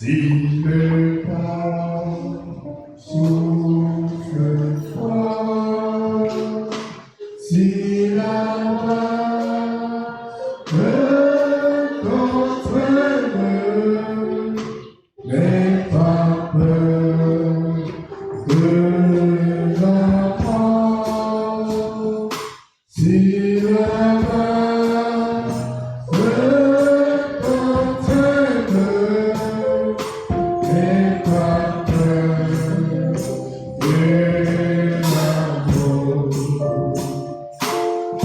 Si le temps souffle froid, si la vague t'entraîne, n'aie pas peur de l'enfant. Si la vague t'entraîne, n'aie pas peur de l'amour.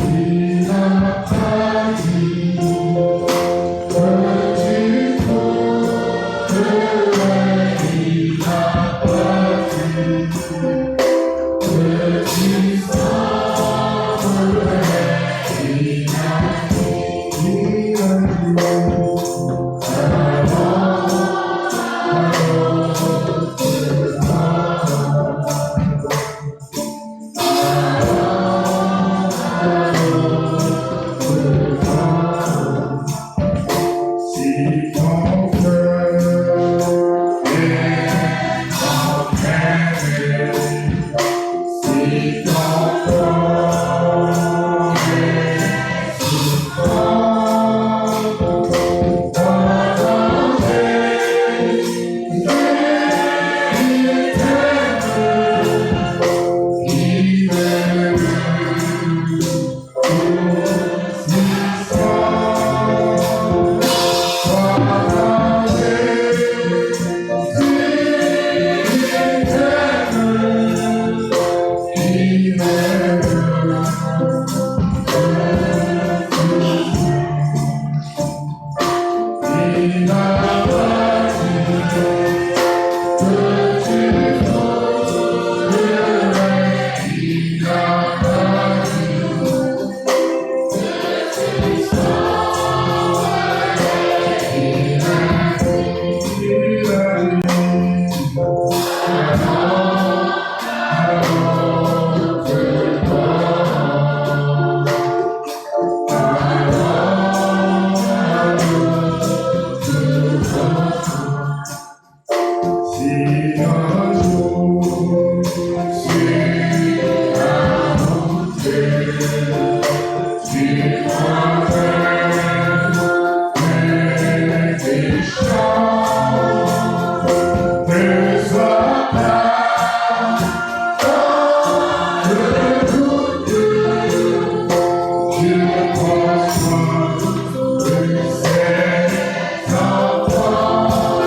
Il n'a pas dit que tu pourrais, il n'a pas dit que tu saurais, il a dit, si ton cœur est entraîné, si ton corps est souffrant, dans danger, il t'aime, il n'a pas dit que tu pourrais, il n'a pas dit que tu saurais, il a dit, si un jour sur la montée, tu m'entraînes tes chants, ne sois pas dans le doute, je prends soin de ces enfants.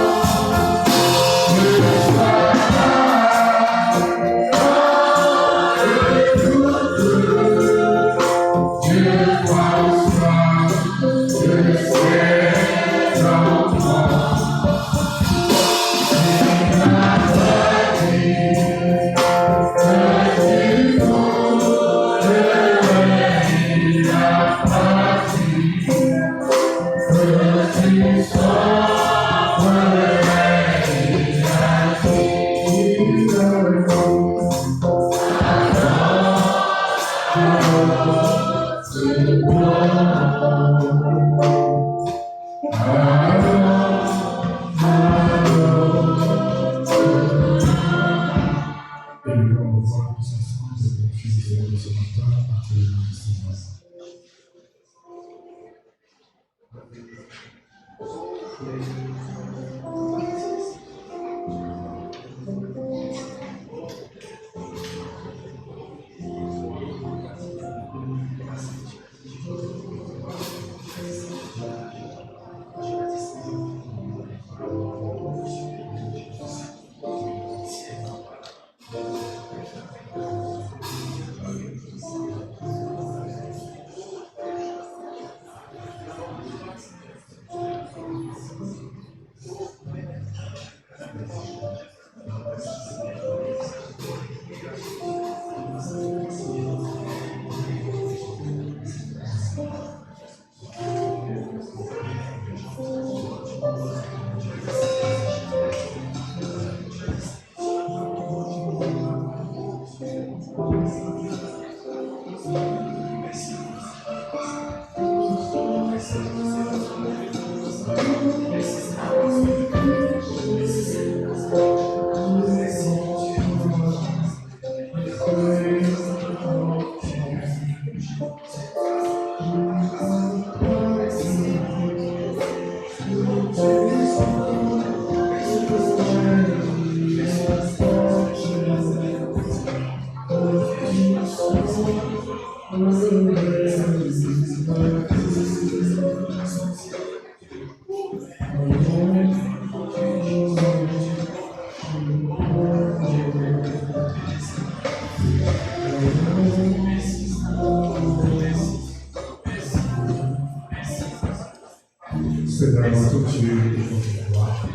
Seigneur, notre Dieu et notre gloire.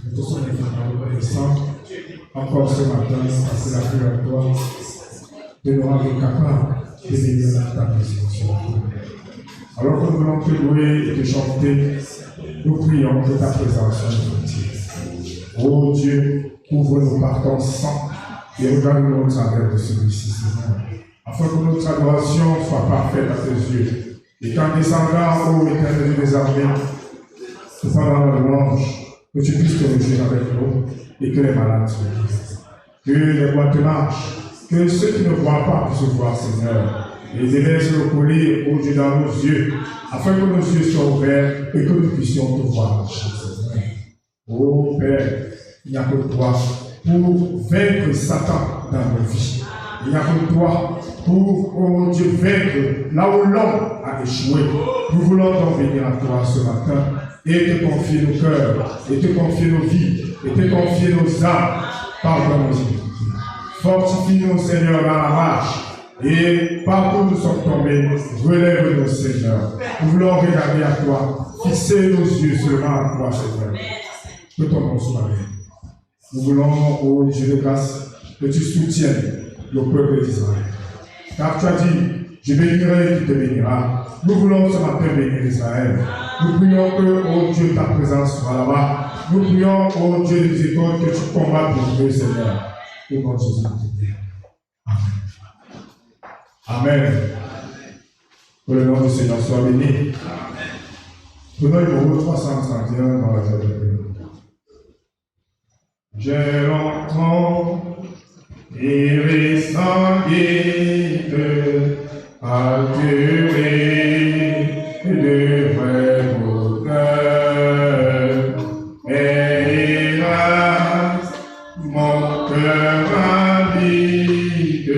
Nous tous sommes reconnaissants encore ce matin, parce que la prière à toi de nous rendre capables de venir à ta maison. Alors que nous voulons te louer et te chanter, nous prions que ta présence soit nous. Oh Dieu, ouvre nos partants sang et regarde-nous au travers de celui-ci, Seigneur, afin que notre adoration soit parfaite à tes yeux. Et qu'en descendant, ô Éternel des armées, que pendant la louange, que tu puisses te réjouir avec nous et que les malades se guérissent. Que les boîtes marchent, que ceux qui ne voient pas puissent voir, Seigneur. Et délaisse le collier, ô Dieu, dans nos yeux, afin que nos yeux soient ouverts et que nous puissions te voir marcher, Seigneur. Ô Père, il n'y a que toi pour vaincre Satan dans nos vies. Il n'y a que toi pour, oh Dieu, vaincre là où l'homme a échoué. Nous voulons donc venir à toi ce matin et te confier nos cœurs, et te confier nos vies, et te confier nos âmes. Pardonne nos iniquités. Fortifie-nous, Seigneur, dans la marche. Et partout où nous sommes tombés, relève-nous, Seigneur. Nous voulons regarder à toi, fixer nos yeux seulement à toi, Seigneur. Que ton nom soit béni. Nous voulons, ô Dieu de grâce, que tu soutiennes le peuple d'Israël. Car tu as dit, je bénirai et tu te béniras. Nous voulons ce matin bénir Israël. Nous prions que, ô Dieu, ta présence soit là-bas. Nous prions, ô Dieu de miséricorde, que tu combattes pour nous, Seigneur. Au nom de Jésus. Amen. Amen. Que le nom du Seigneur soit béni. Prenons le numéro 331 dans la joie de Dieu. J'ai longtemps erré sans guide, altéré de vrai bonheur. Mais hélas, mon cœur avide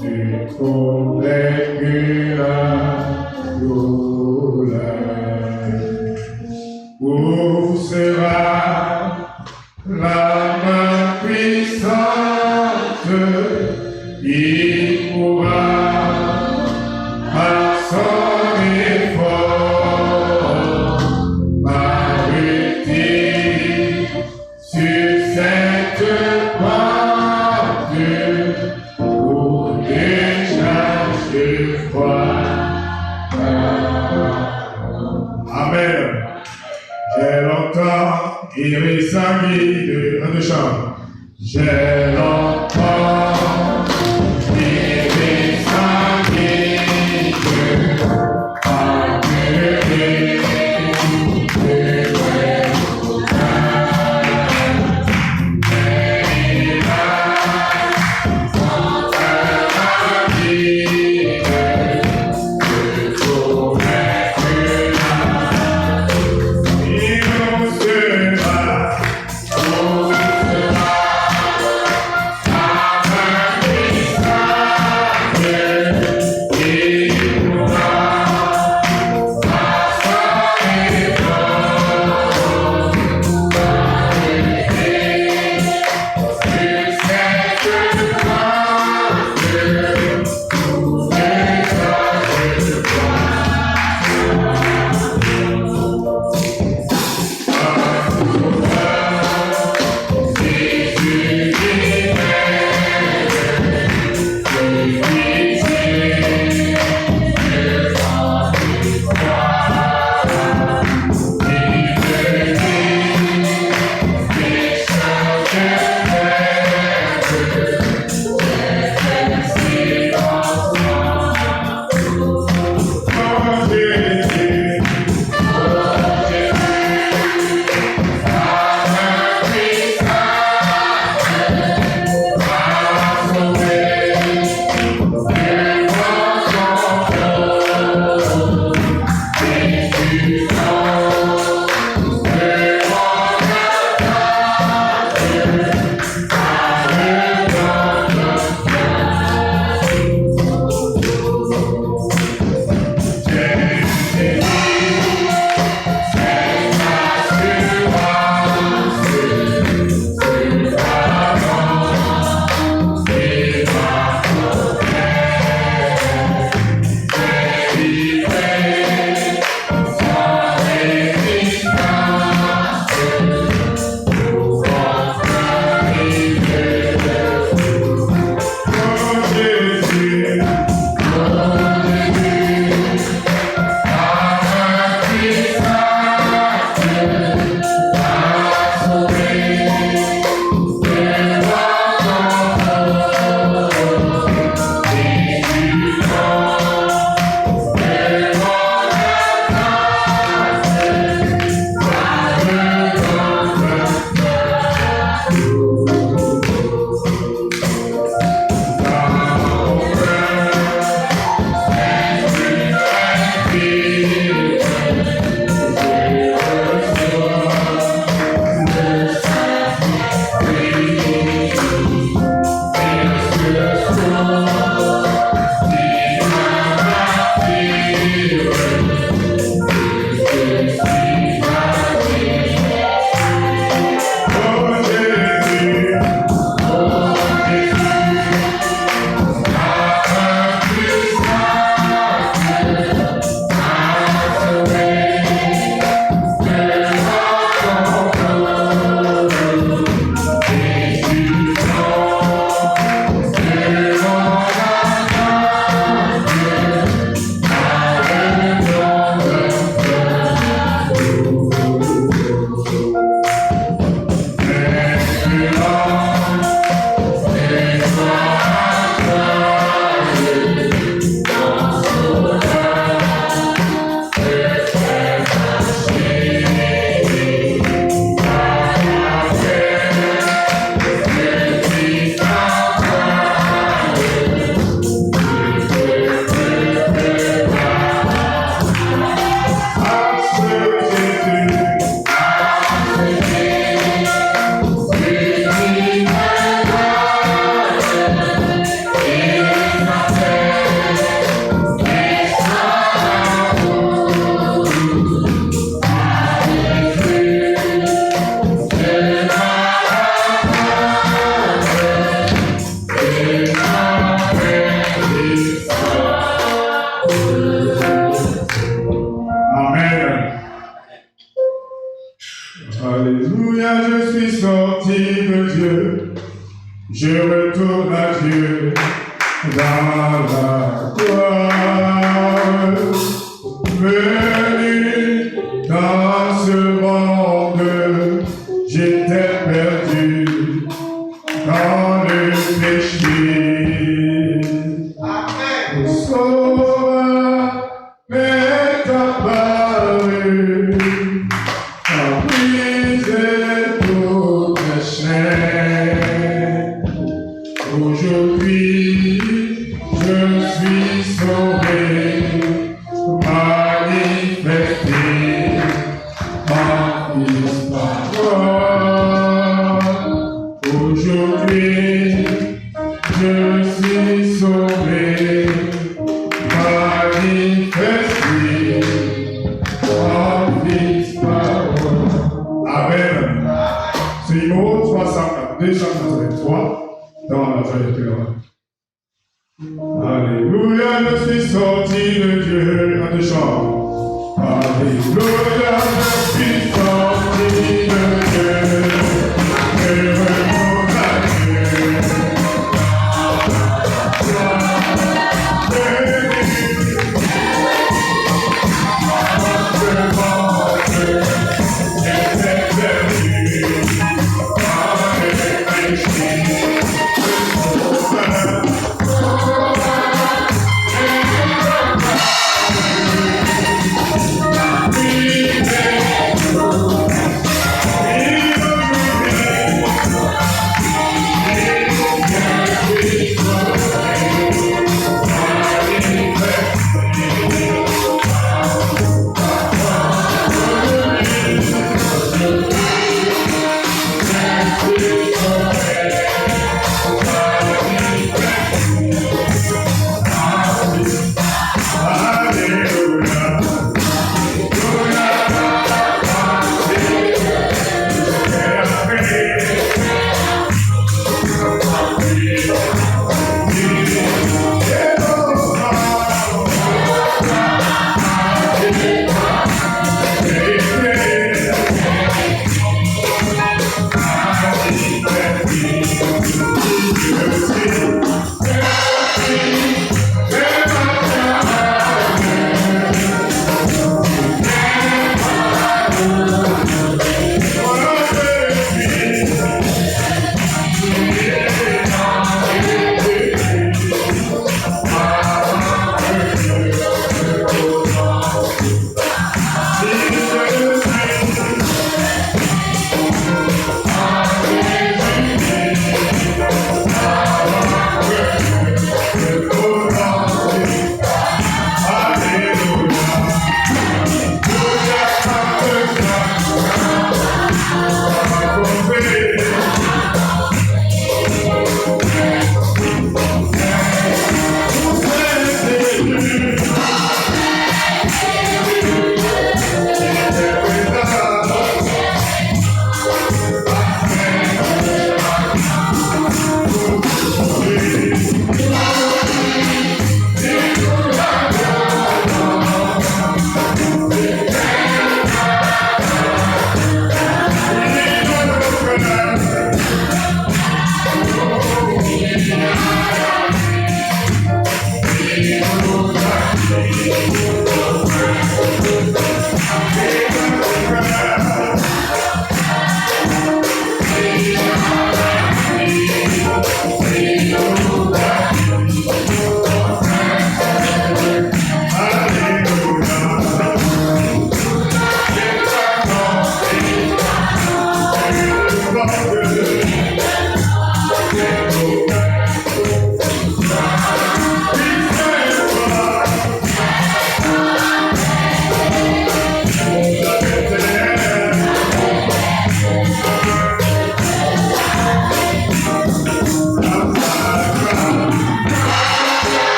ne trouvait que la douleur. Où sera la main puissante qui pourra par son effort m'arrêter sur cette porte pour décharger froid. Amen. J'ai longtemps erré sans guide, un de chant. J'ai longtemps erré sans guide, altéré de vrai bonheur. Mais hélas, mon cœur avide ne trouvait que la douleur.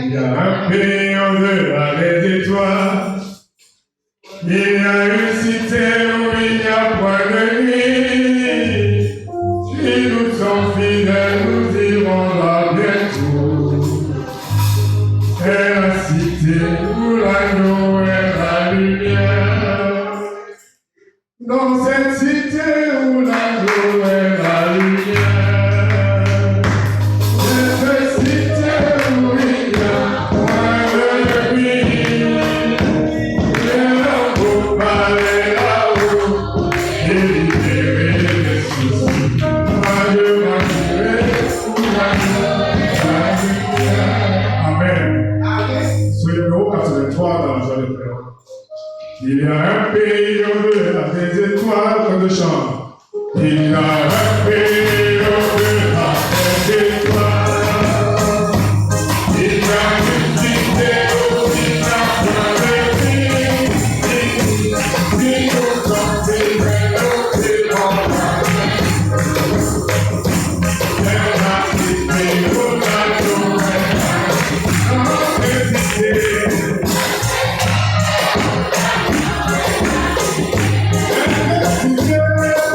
Il y a un pays au-delà des étoiles. Il y a une cité où il n'y a point de nuit. Si nous sommes fidèles, nous irons là bientôt. C'est la cité où l'agneau est la lumière. Dans cette cité où l'agneau est la lumière. Il y a un pays au-delà des étoiles, comme le chant. Il y a un pays au-delà des étoiles. Il y a une cité où il n'y a point de nuit. Si nous sommes fidèles, nous irons là. C'est la cité où l'agneau est dans cette cité. Yeah.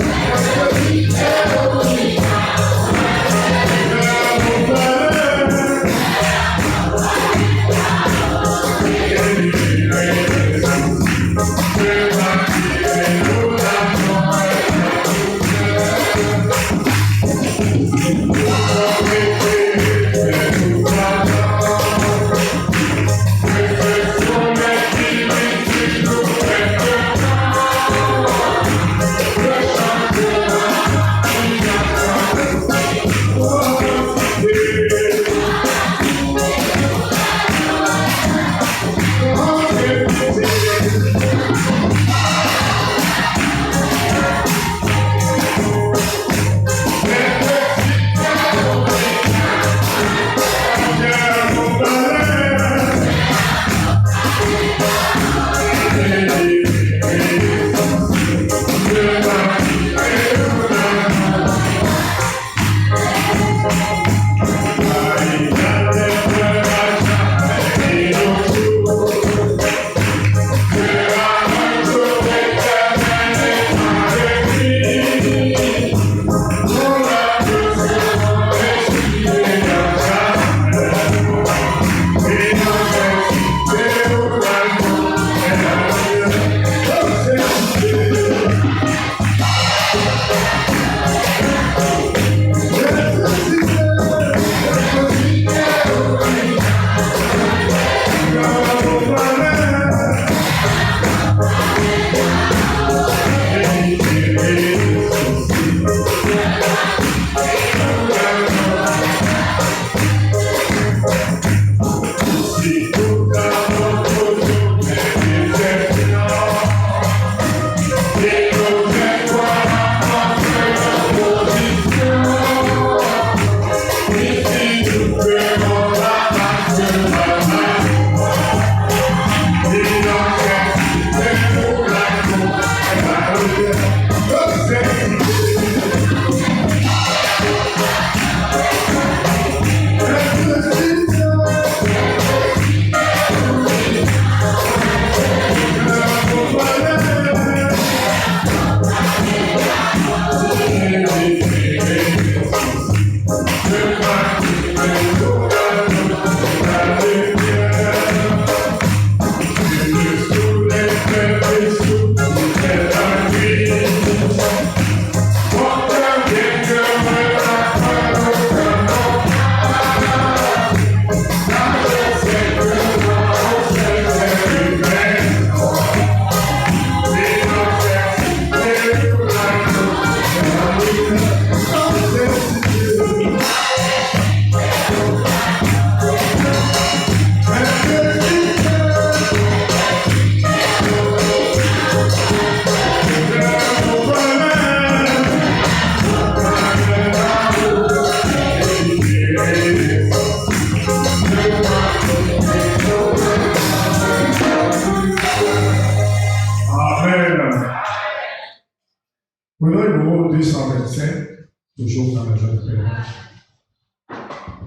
la joie de pèlerin.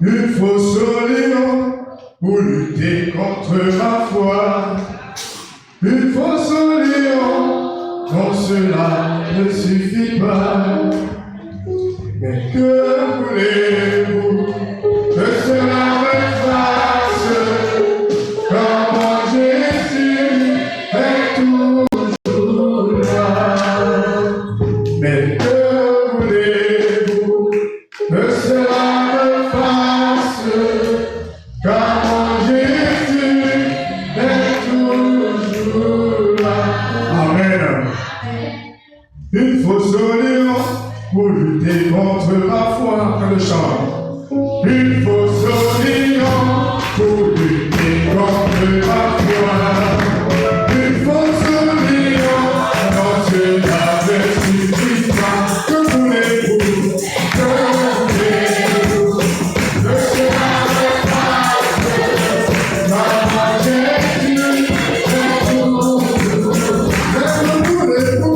Il faut solidaire pour lutter contre la foi. Il faut solidaire, non cela ne suffit pas. Mais que voulez-vous que cela me fasse? Comment Jésus est toujours là. Mais que voulez-vous que cela me fasse? Comment Jésus est toujours là. Amen. Il faut solidaire pour lutter contre la foi que le chant. Il faut solidaire pour lutter contre la foi. Il faut solidaire dans cela ne suffit pas. Que voulez-vous? Que voulez-vous? Que cela me fasse? Maman Jésus est toujours là. Que voulez-vous?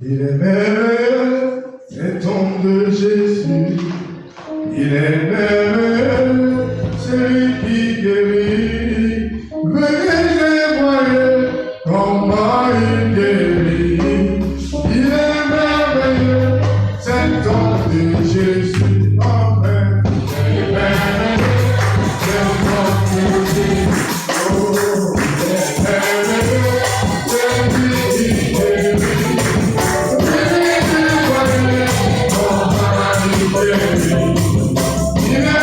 Il est merveilleux, cet homme de Jésus. Il est merveilleux, celui qui guérit. Venez et voyez comment il guérit. Il est merveilleux, cet homme de Jésus. Amen. Il est merveilleux, cet homme de Jésus. Oh, il est merveilleux, celui qui guérit. Il est merveilleux,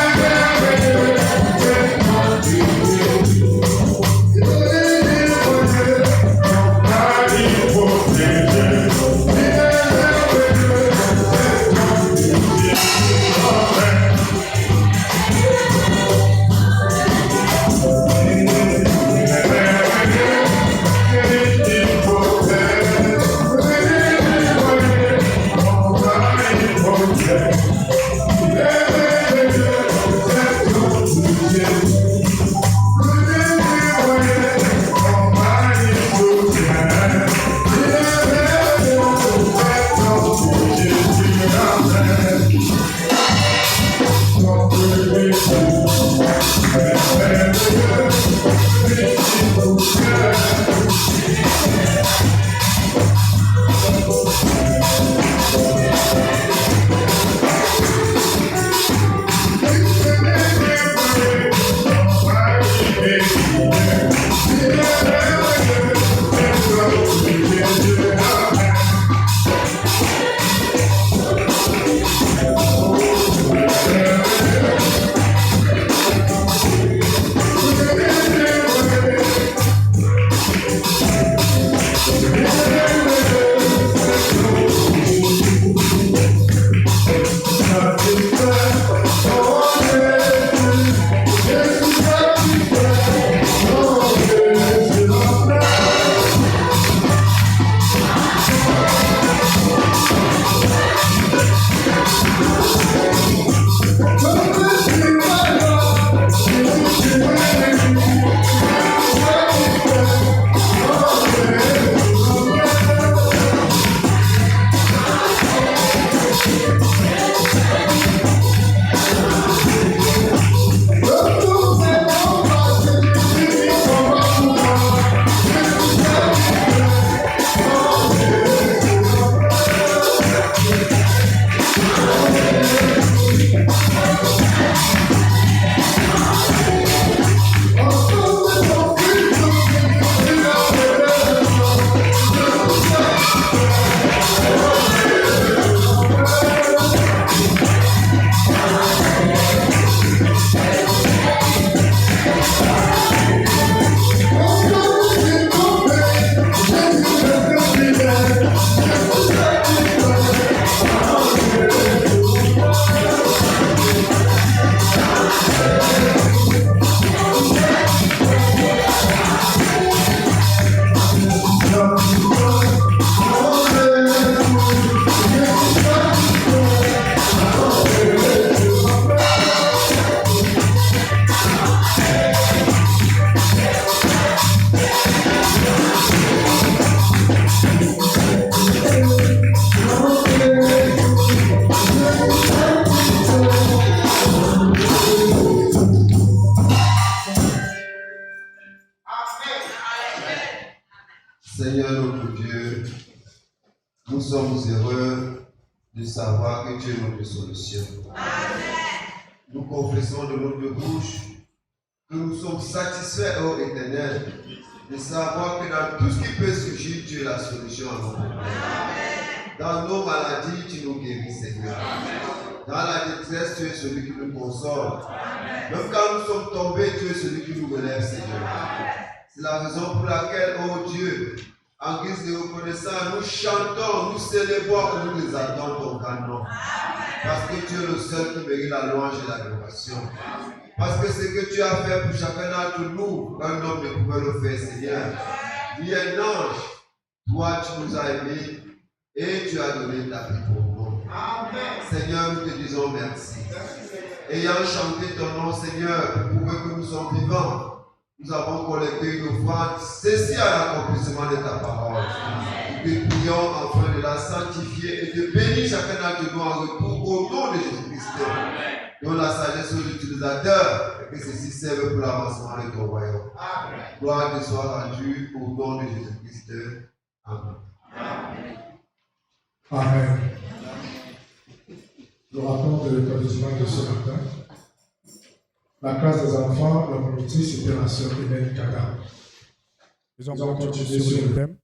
Nous sommes heureux de savoir que tu es notre solution. Nous confessons de notre bouche que nous sommes satisfaits, ô Éternel, de savoir que dans tout ce qui peut surgir, tu es la solution à nos problèmes. Dans nos maladies, tu nous guéris, Seigneur. Dans la détresse, tu es celui qui nous console. Même quand nous sommes tombés, tu es celui qui nous relève, Seigneur. C'est la raison pour laquelle, oh Dieu, en guise de reconnaissance, nous chantons, nous célébrons et nous exaltons ton grand nom. Parce que tu es le seul qui mérite la louange et l'adoration. Parce que ce que tu as fait pour chacun d'entre nous, un homme ne pouvait le faire, Seigneur. Ni un ange, toi tu nous as aimés et tu as donné ta vie pour nous. Seigneur, nous te disons merci. Ayant chanté ton nom, Seigneur, pour prouver que nous sommes vivants, nous avons collecté une offrande, ceci à l'accomplissement de ta parole. Nous te prions afin de la sanctifier et de bénir chacun d'entre nous en retour au nom de Jésus-Christ. Donne la sagesse aux utilisateurs et que ceci serve pour l'avancement de ton royaume. Gloire te soit rendue au nom de Jésus-Christ. Amen. Amen. Le rapport de l'établissement de ce matin. La classe des enfants, la monitrice était la sœur Hélène Kada. Ils ont continué sur le thème,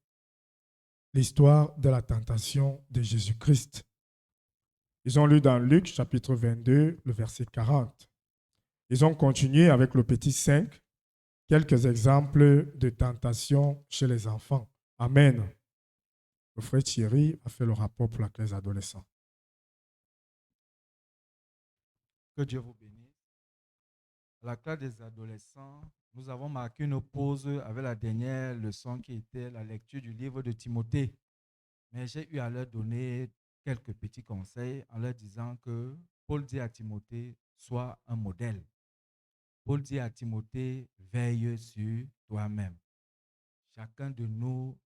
l'histoire de la tentation de Jésus-Christ. Ils ont lu dans Luc chapitre 22, le verset 40. Ils ont continué avec le petit 5, quelques exemples de tentation chez les enfants. Amen. Le frère Thierry a fait le rapport pour la classe adolescente. Que Dieu vous bénisse. À la classe des adolescents, nous avons marqué une pause avec la dernière leçon qui était la lecture du livre de Timothée. Mais j'ai eu à leur donner quelques petits conseils en leur disant que Paul dit à Timothée, sois un modèle. Paul dit à Timothée, veille sur toi-même. Chacun de nous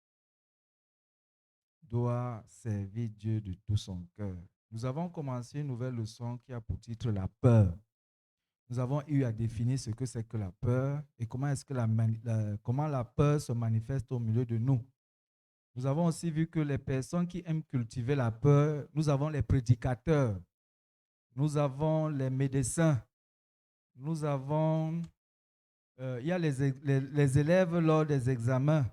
doit servir Dieu de tout son cœur. Nous avons commencé une nouvelle leçon qui a pour titre la peur. Nous avons eu à définir ce que c'est que la peur et comment est-ce que comment la peur se manifeste au milieu de nous. Nous avons aussi vu que les personnes qui aiment cultiver la peur, nous avons les prédicateurs, nous avons les médecins, nous avons, il y a les élèves lors des examens.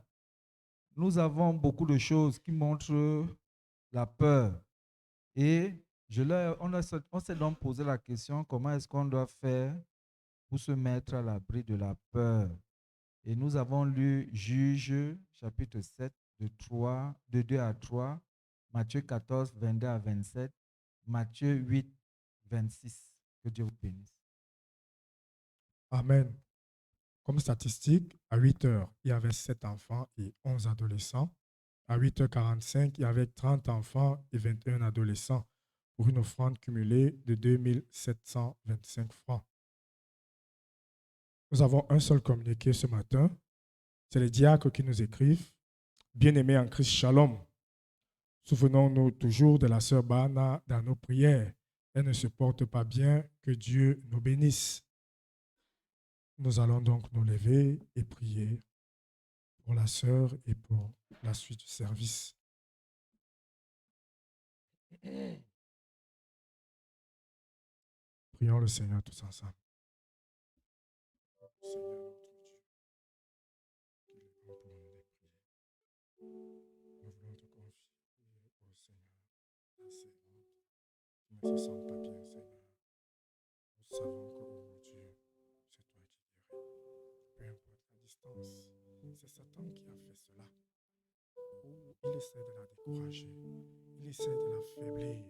Nous avons beaucoup de choses qui montrent la peur. Et on s'est donc posé la question, comment est-ce qu'on doit faire pour se mettre à l'abri de la peur. Et nous avons lu Juges, chapitre 7, de 2 à 3, Matthieu 14, 22 à 27, Matthieu 8, 26. Que Dieu vous bénisse. Amen. Comme statistique, à 8 heures, il y avait 7 enfants et 11 adolescents. À 8h45, il y avait 30 enfants et 21 adolescents pour une offrande cumulée de 2725 francs. Nous avons un seul communiqué ce matin. C'est les diacres qui nous écrivent. Bien-aimés en Christ, shalom. Souvenons-nous toujours de la sœur Bana dans nos prières. Elle ne se porte pas bien, que Dieu nous bénisse. Nous allons donc nous lever et prier pour la sœur et pour la suite du service. Prions le Seigneur tous ensemble. Seigneur, notre Dieu, nous voulons te confier au Seigneur la servante qui ne se sent pas bien, Seigneur. Nous savons que, oh Dieu, c'est toi qui guéris. Peu importe la distance, c'est Satan qui a fait cela. Il essaie de la décourager, il essaie de l'affaiblir,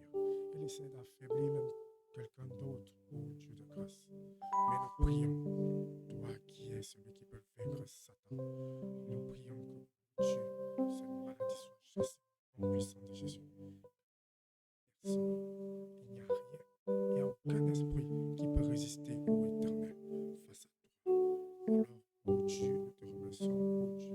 il essaie d'affaiblir même quelqu'un d'autre, oh Dieu de grâce. Mais nous prions, toi qui es celui qui peut vaincre Satan, nous prions que Dieu, cette maladie soit chassée au nom puissant de Jésus. Merci. Il n'y a rien, il n'y a aucun esprit qui peut résister au Éternel face à toi. Alors, oh Dieu, nous te remercions, oh Dieu,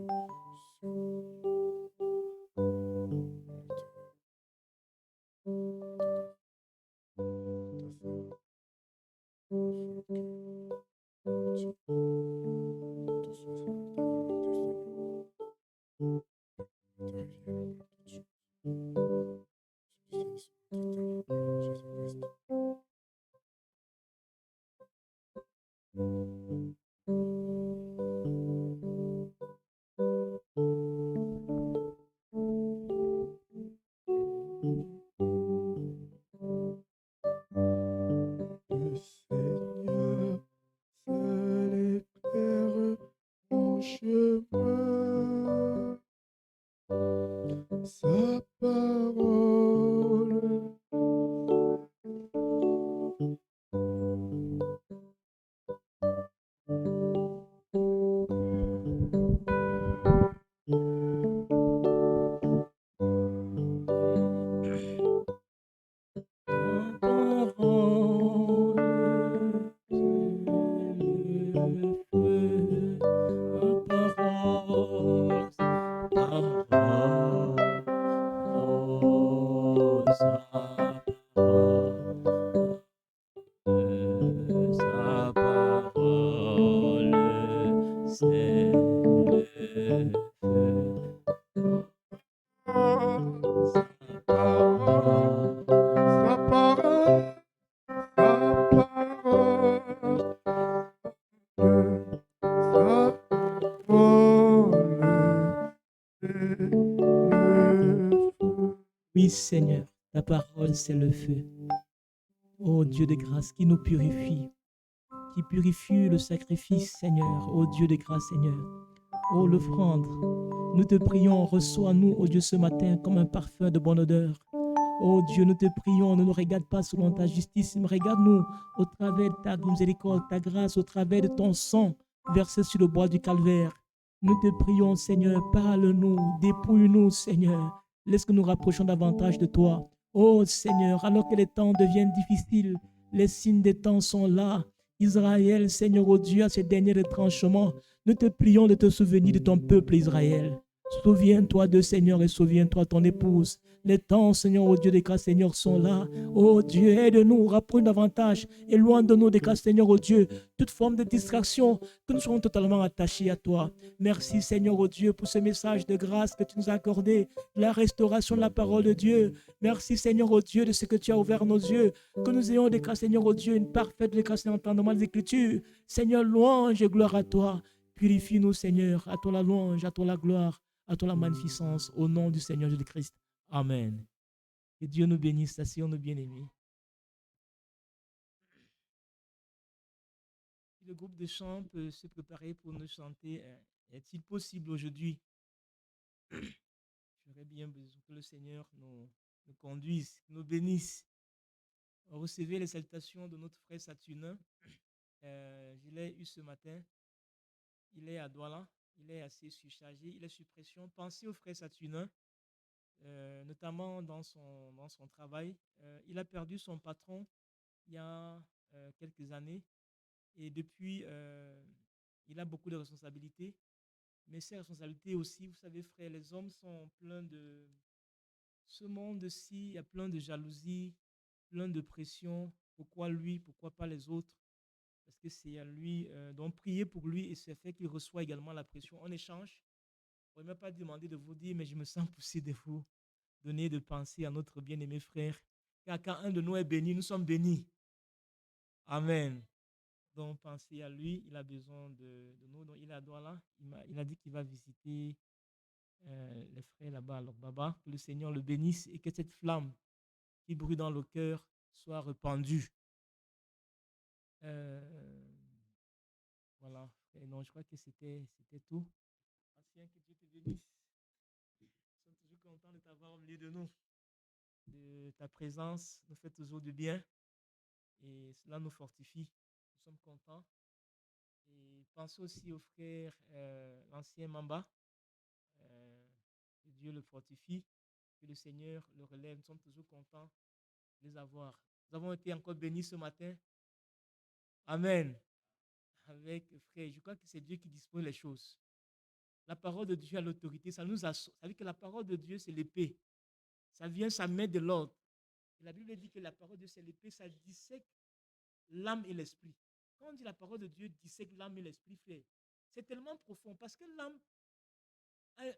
Le Seigneur seul éclaire mon chemin. Sa parole. Sa parole, c'est le feu. Sa parole, sa parole, Oui, Seigneur, ta parole, c'est le feu. Ô Dieu de grâce, qui nous purifie, qui purifie le sacrifice, Seigneur. Ô Dieu de grâce, Seigneur. Ô l'offrande, nous te prions, reçois-nous, ô Dieu, ce matin comme un parfum de bonne odeur. Ô Dieu, nous te prions, ne nous regarde pas selon ta justice, mais regarde-nous au travers de ta miséricorde, ta grâce, au travers de ton sang versé sur le bois du calvaire. Nous te prions, Seigneur, parle-nous, dépouille-nous, Seigneur. Laisse que nous rapprochons davantage de toi. Ô Seigneur, alors que les temps deviennent difficiles, les signes des temps sont là. Israël, Seigneur, ô Dieu, à ces derniers retranchements, nous te prions de te souvenir de ton peuple Israël. Souviens-toi de Seigneur et souviens-toi de ton épouse. Les temps, Seigneur, ô Dieu des grâces, Seigneur, sont là. Ô Dieu, aide-nous, rapproche davantage et loin de nous des grâces, Seigneur, ô Dieu, toute forme de distraction, que nous soyons totalement attachés à toi. Merci, Seigneur, ô Dieu, pour ce message de grâce que tu nous as accordé, la restauration de la parole de Dieu. Merci, Seigneur, ô Dieu, de ce que tu as ouvert nos yeux, que nous ayons des grâces, Seigneur, ô Dieu, une parfaite grâce d'entendement des Écritures. Seigneur, louange et gloire à toi. Purifie-nous, Seigneur, à toi la louange, à toi la gloire, à toi la magnificence, au nom du Seigneur Jésus-Christ. Amen. Que Dieu nous bénisse, asseyons nos bien-aimés. Le groupe de chant peut se préparer pour nous chanter. Est-il possible aujourd'hui? J'aurais bien besoin que le Seigneur nous conduise, nous bénisse. Recevez les salutations de notre frère Saturnin. Je l'ai eu ce matin. Il est à Douala. Il est assez surchargé. Il est sous pression. Pensez au frère Saturnin. Notamment dans son travail. Il a perdu son patron il y a quelques années et depuis, il a beaucoup de responsabilités. Mais ces responsabilités aussi, vous savez, frère, les hommes sont pleins de... Ce monde-ci, il y a plein de jalousie, plein de pression. Pourquoi lui, pourquoi pas les autres? Parce que c'est à lui. Donc, priez pour lui et c'est fait qu'il reçoit également la pression. En échange, on ne m'a pas demandé de vous dire, mais je me sens poussé de vous donner de penser à notre bien-aimé frère. Car quand un de nous est béni, nous sommes bénis. Amen. Donc, pensez à lui. Il a besoin de nous. Donc, il est à Douala. Il a dit qu'il va visiter les frères là-bas. Alors, Baba, que le Seigneur le bénisse et que cette flamme qui brûle dans le cœur soit répandue. Voilà. Et non, je crois que c'était tout. Ancien, que Dieu te bénisse. Nous sommes toujours contents de t'avoir au milieu de nous. De ta présence nous fait toujours du bien et cela nous fortifie. Nous sommes contents. Et pensez aussi au frère, l'ancien Mamba. Que Dieu le fortifie, que le Seigneur le relève. Nous sommes toujours contents de les avoir. Nous avons été encore bénis ce matin. Amen. Avec frère, je crois que c'est Dieu qui dispose les choses. La parole de Dieu a l'autorité. Ça veut dire que la parole de Dieu, c'est l'épée. Ça vient, ça met de l'ordre. La Bible dit que la parole de Dieu, c'est l'épée, ça dissèque l'âme et l'esprit. Quand on dit la parole de Dieu dissèque l'âme et l'esprit, frère, c'est tellement profond parce que l'âme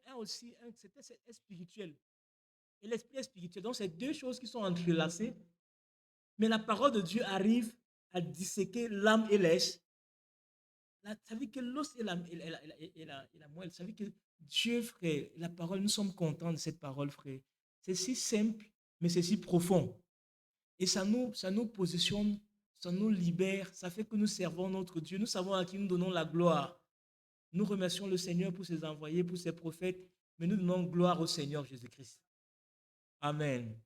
a aussi c'est spirituel et l'esprit est spirituel. Donc, c'est deux choses qui sont entrelacées. Mais la parole de Dieu arrive à disséquer l'âme et l'esprit. Ça veut dire que l'os et la moelle, ça veut dire que Dieu, frère, la parole, nous sommes contents de cette parole, frère. C'est si simple, mais c'est si profond. Et ça nous positionne, ça nous libère, ça fait que nous servons notre Dieu. Nous savons à qui nous donnons la gloire. Nous remercions le Seigneur pour ses envoyés, pour ses prophètes, mais nous donnons gloire au Seigneur Jésus-Christ. Amen.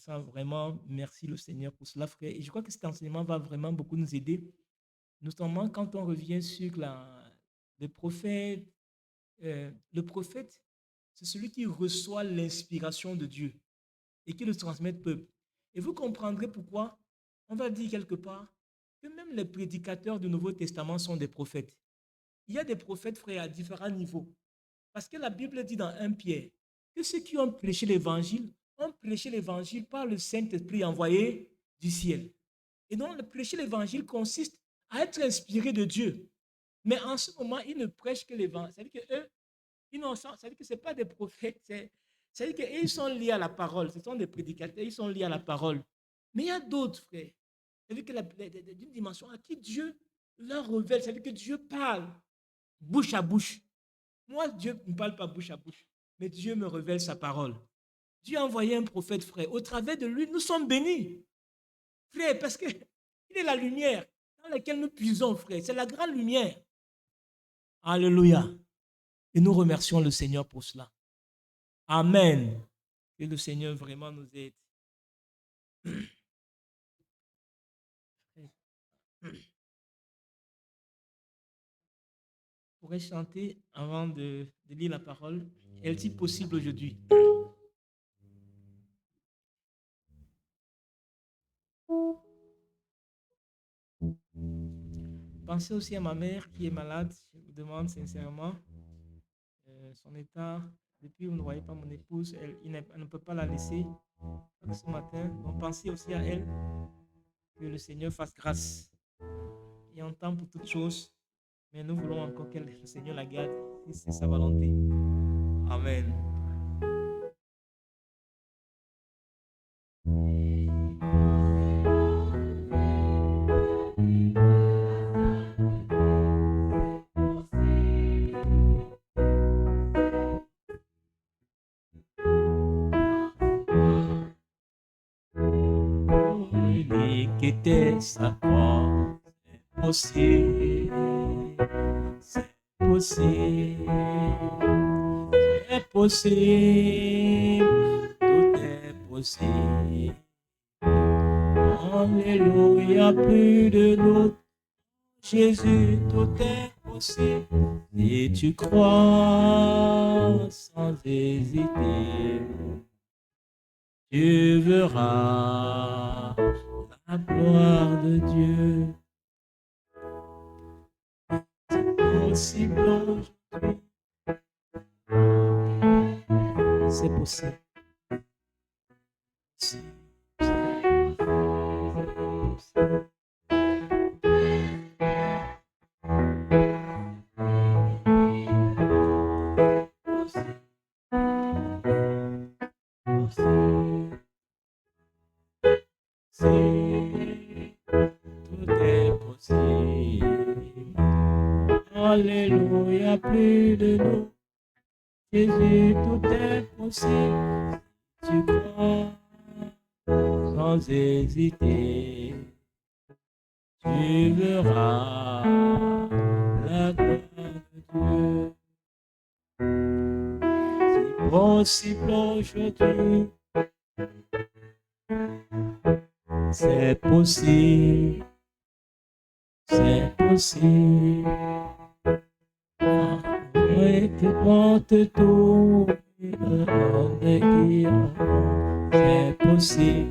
Vraiment, merci le Seigneur pour cela, frère. Et je crois que cet enseignement va vraiment beaucoup nous aider, notamment quand on revient sur le prophète. Le prophète, c'est celui qui reçoit l'inspiration de Dieu et qui le transmet au peuple. Et vous comprendrez pourquoi on va dire quelque part que même les prédicateurs du Nouveau Testament sont des prophètes. Il y a des prophètes, frères, à différents niveaux. Parce que la Bible dit dans 1 Pierre que ceux qui ont prêché l'évangile par le Saint-Esprit envoyé du ciel. Et donc, le prêcher l'évangile consiste à être inspiré de Dieu. Mais en ce moment, ils ne prêchent que l'évangile. C'est-à-dire qu'eux, c'est-à-dire que ce n'est pas des prophètes. C'est-à-dire qu'ils sont liés à la parole. Ce sont des prédicateurs, ils sont liés à la parole. Mais il y a d'autres, frères. C'est-à-dire que d'une dimension à qui Dieu leur révèle. C'est-à-dire que Dieu parle bouche à bouche. Moi, Dieu ne parle pas bouche à bouche, mais Dieu me révèle sa parole. Dieu a envoyé un prophète, frère. Au travers de lui, nous sommes bénis. Frère, parce qu'il est la lumière dans laquelle nous puisons, frère. C'est la grande lumière. Alléluia. Et nous remercions le Seigneur pour cela. Amen. Que le Seigneur vraiment nous aide. Je pourrais chanter avant de lire la parole. Est-il possible aujourd'hui? Pensez aussi à ma mère qui est malade. Je vous demande sincèrement son état. Depuis, vous ne voyez pas mon épouse. Elle ne peut pas la laisser. Ce matin, donc pensez aussi à elle. Que le Seigneur fasse grâce. Il y a un temps pour toutes choses. Mais nous voulons encore que le Seigneur la garde. Si c'est sa volonté. Amen. Quitter sa croix, c'est possible, c'est possible, c'est possible, tout est possible. Alléluia, plus de doute, Jésus, tout est possible. Si tu crois sans hésiter, tu verras la gloire de Dieu. C'est possible aujourd'hui. C'est possible. Tout est possible. Alléluia, plus de nous. Jésus, tout est possible. Tu crois sans hésiter. Tu verras la gloire de Dieu. C'est possible aujourd'hui. C'est possible. C'est possible. Oui, tu portes tout. C'est possible.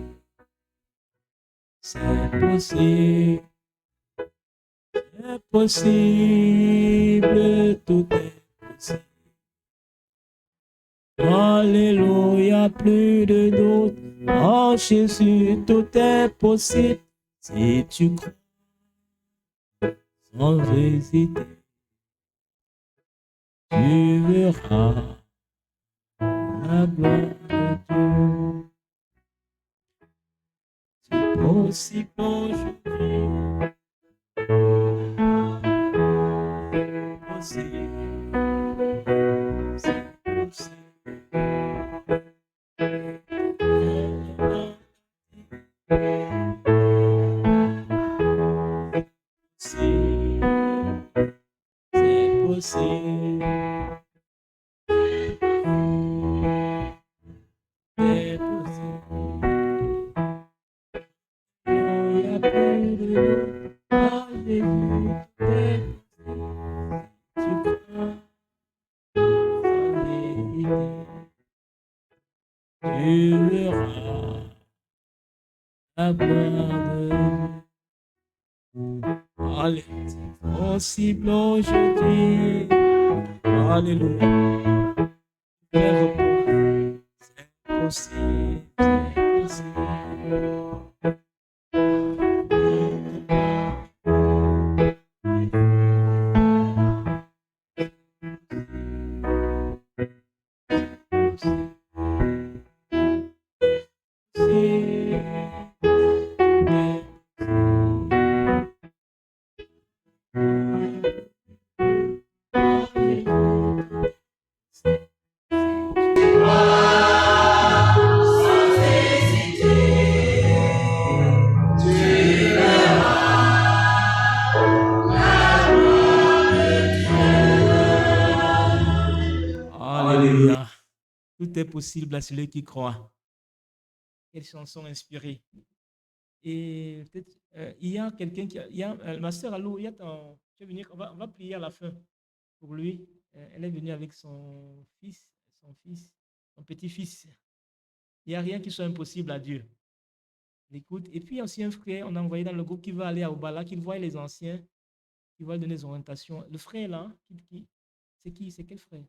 C'est possible. C'est possible. Tout est possible. Alléluia, plus de doute. En Jésus, tout est possible. Si tu crois sans hésiter, tu verras la gloire de Dieu. C'est possible aujourd'hui. Possible. C'est possible. possible. C'est possible. Il n'y a plus de doute. Ah, Jésus, c'est possible. Tu crois sans hésiter. Tu verras la gloire de Dieu. Allez, c'est possible aujourd'hui. Alléluia. Fais repos. C'est possible. C'est possible. Alléluia. Tout est possible à celui qui croit. Quelle chanson inspirée. Et peut-être, il y a quelqu'un qui ma sœur Allo, tu es venue, on va prier à la fin pour lui. Elle est venue avec son fils, son petit-fils. Il n'y a rien qui soit impossible à Dieu. Écoute. Et puis, il y a aussi un frère, on a envoyé dans le groupe qui va aller à Obala, qui voit les anciens, qui va donner des orientations. Le frère là, c'est qui? C'est quel frère?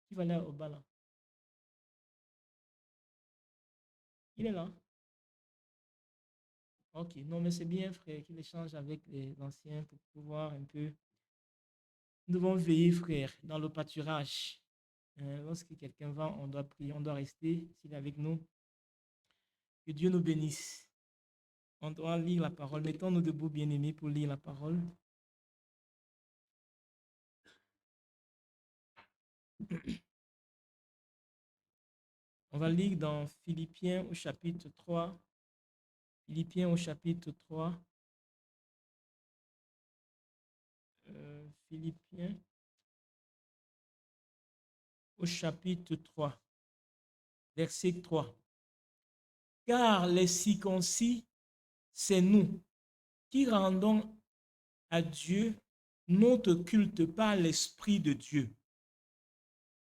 Qui va aller à Obala? Il est là? Ok, non, mais c'est bien, frère, qu'il échange avec les anciens pour pouvoir un peu. Nous devons veiller, frère, dans le pâturage. Lorsque quelqu'un va, on doit prier, on doit rester, s'il est avec nous. Que Dieu nous bénisse. On doit lire la parole. Mettons-nous debout, bien-aimés, pour lire la parole. On va lire dans Philippiens au chapitre 3. Philippiens au chapitre 3. Philippiens au chapitre 3, verset 3. Car les circoncis, c'est nous qui rendons à Dieu notre culte par l'Esprit de Dieu,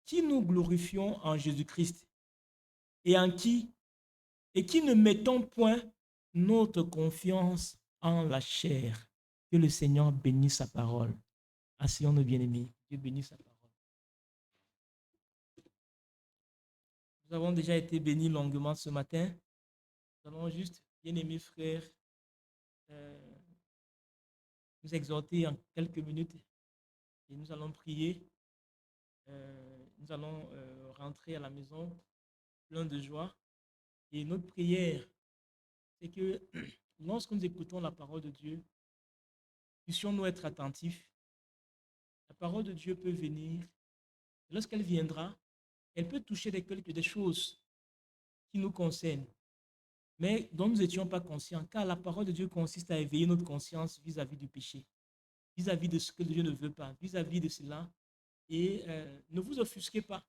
qui nous glorifions en Jésus-Christ et qui ne mettons point notre confiance en la chair. Que le Seigneur bénisse sa parole. Asseyons-nous, bien-aimés. Dieu bénisse sa parole. Nous avons déjà été bénis longuement ce matin. Nous allons juste, bien-aimés frères, nous exhorter en quelques minutes et nous allons prier. Nous allons rentrer à la maison plein de joie. Et notre prière, c'est que lorsque nous écoutons la parole de Dieu, puissions-nous être attentifs. La parole de Dieu peut venir. Et lorsqu'elle viendra, elle peut toucher des choses qui nous concernent, mais dont nous n'étions pas conscients, car la parole de Dieu consiste à éveiller notre conscience vis-à-vis du péché, vis-à-vis de ce que Dieu ne veut pas, vis-à-vis de cela. Et ne vous offusquez pas.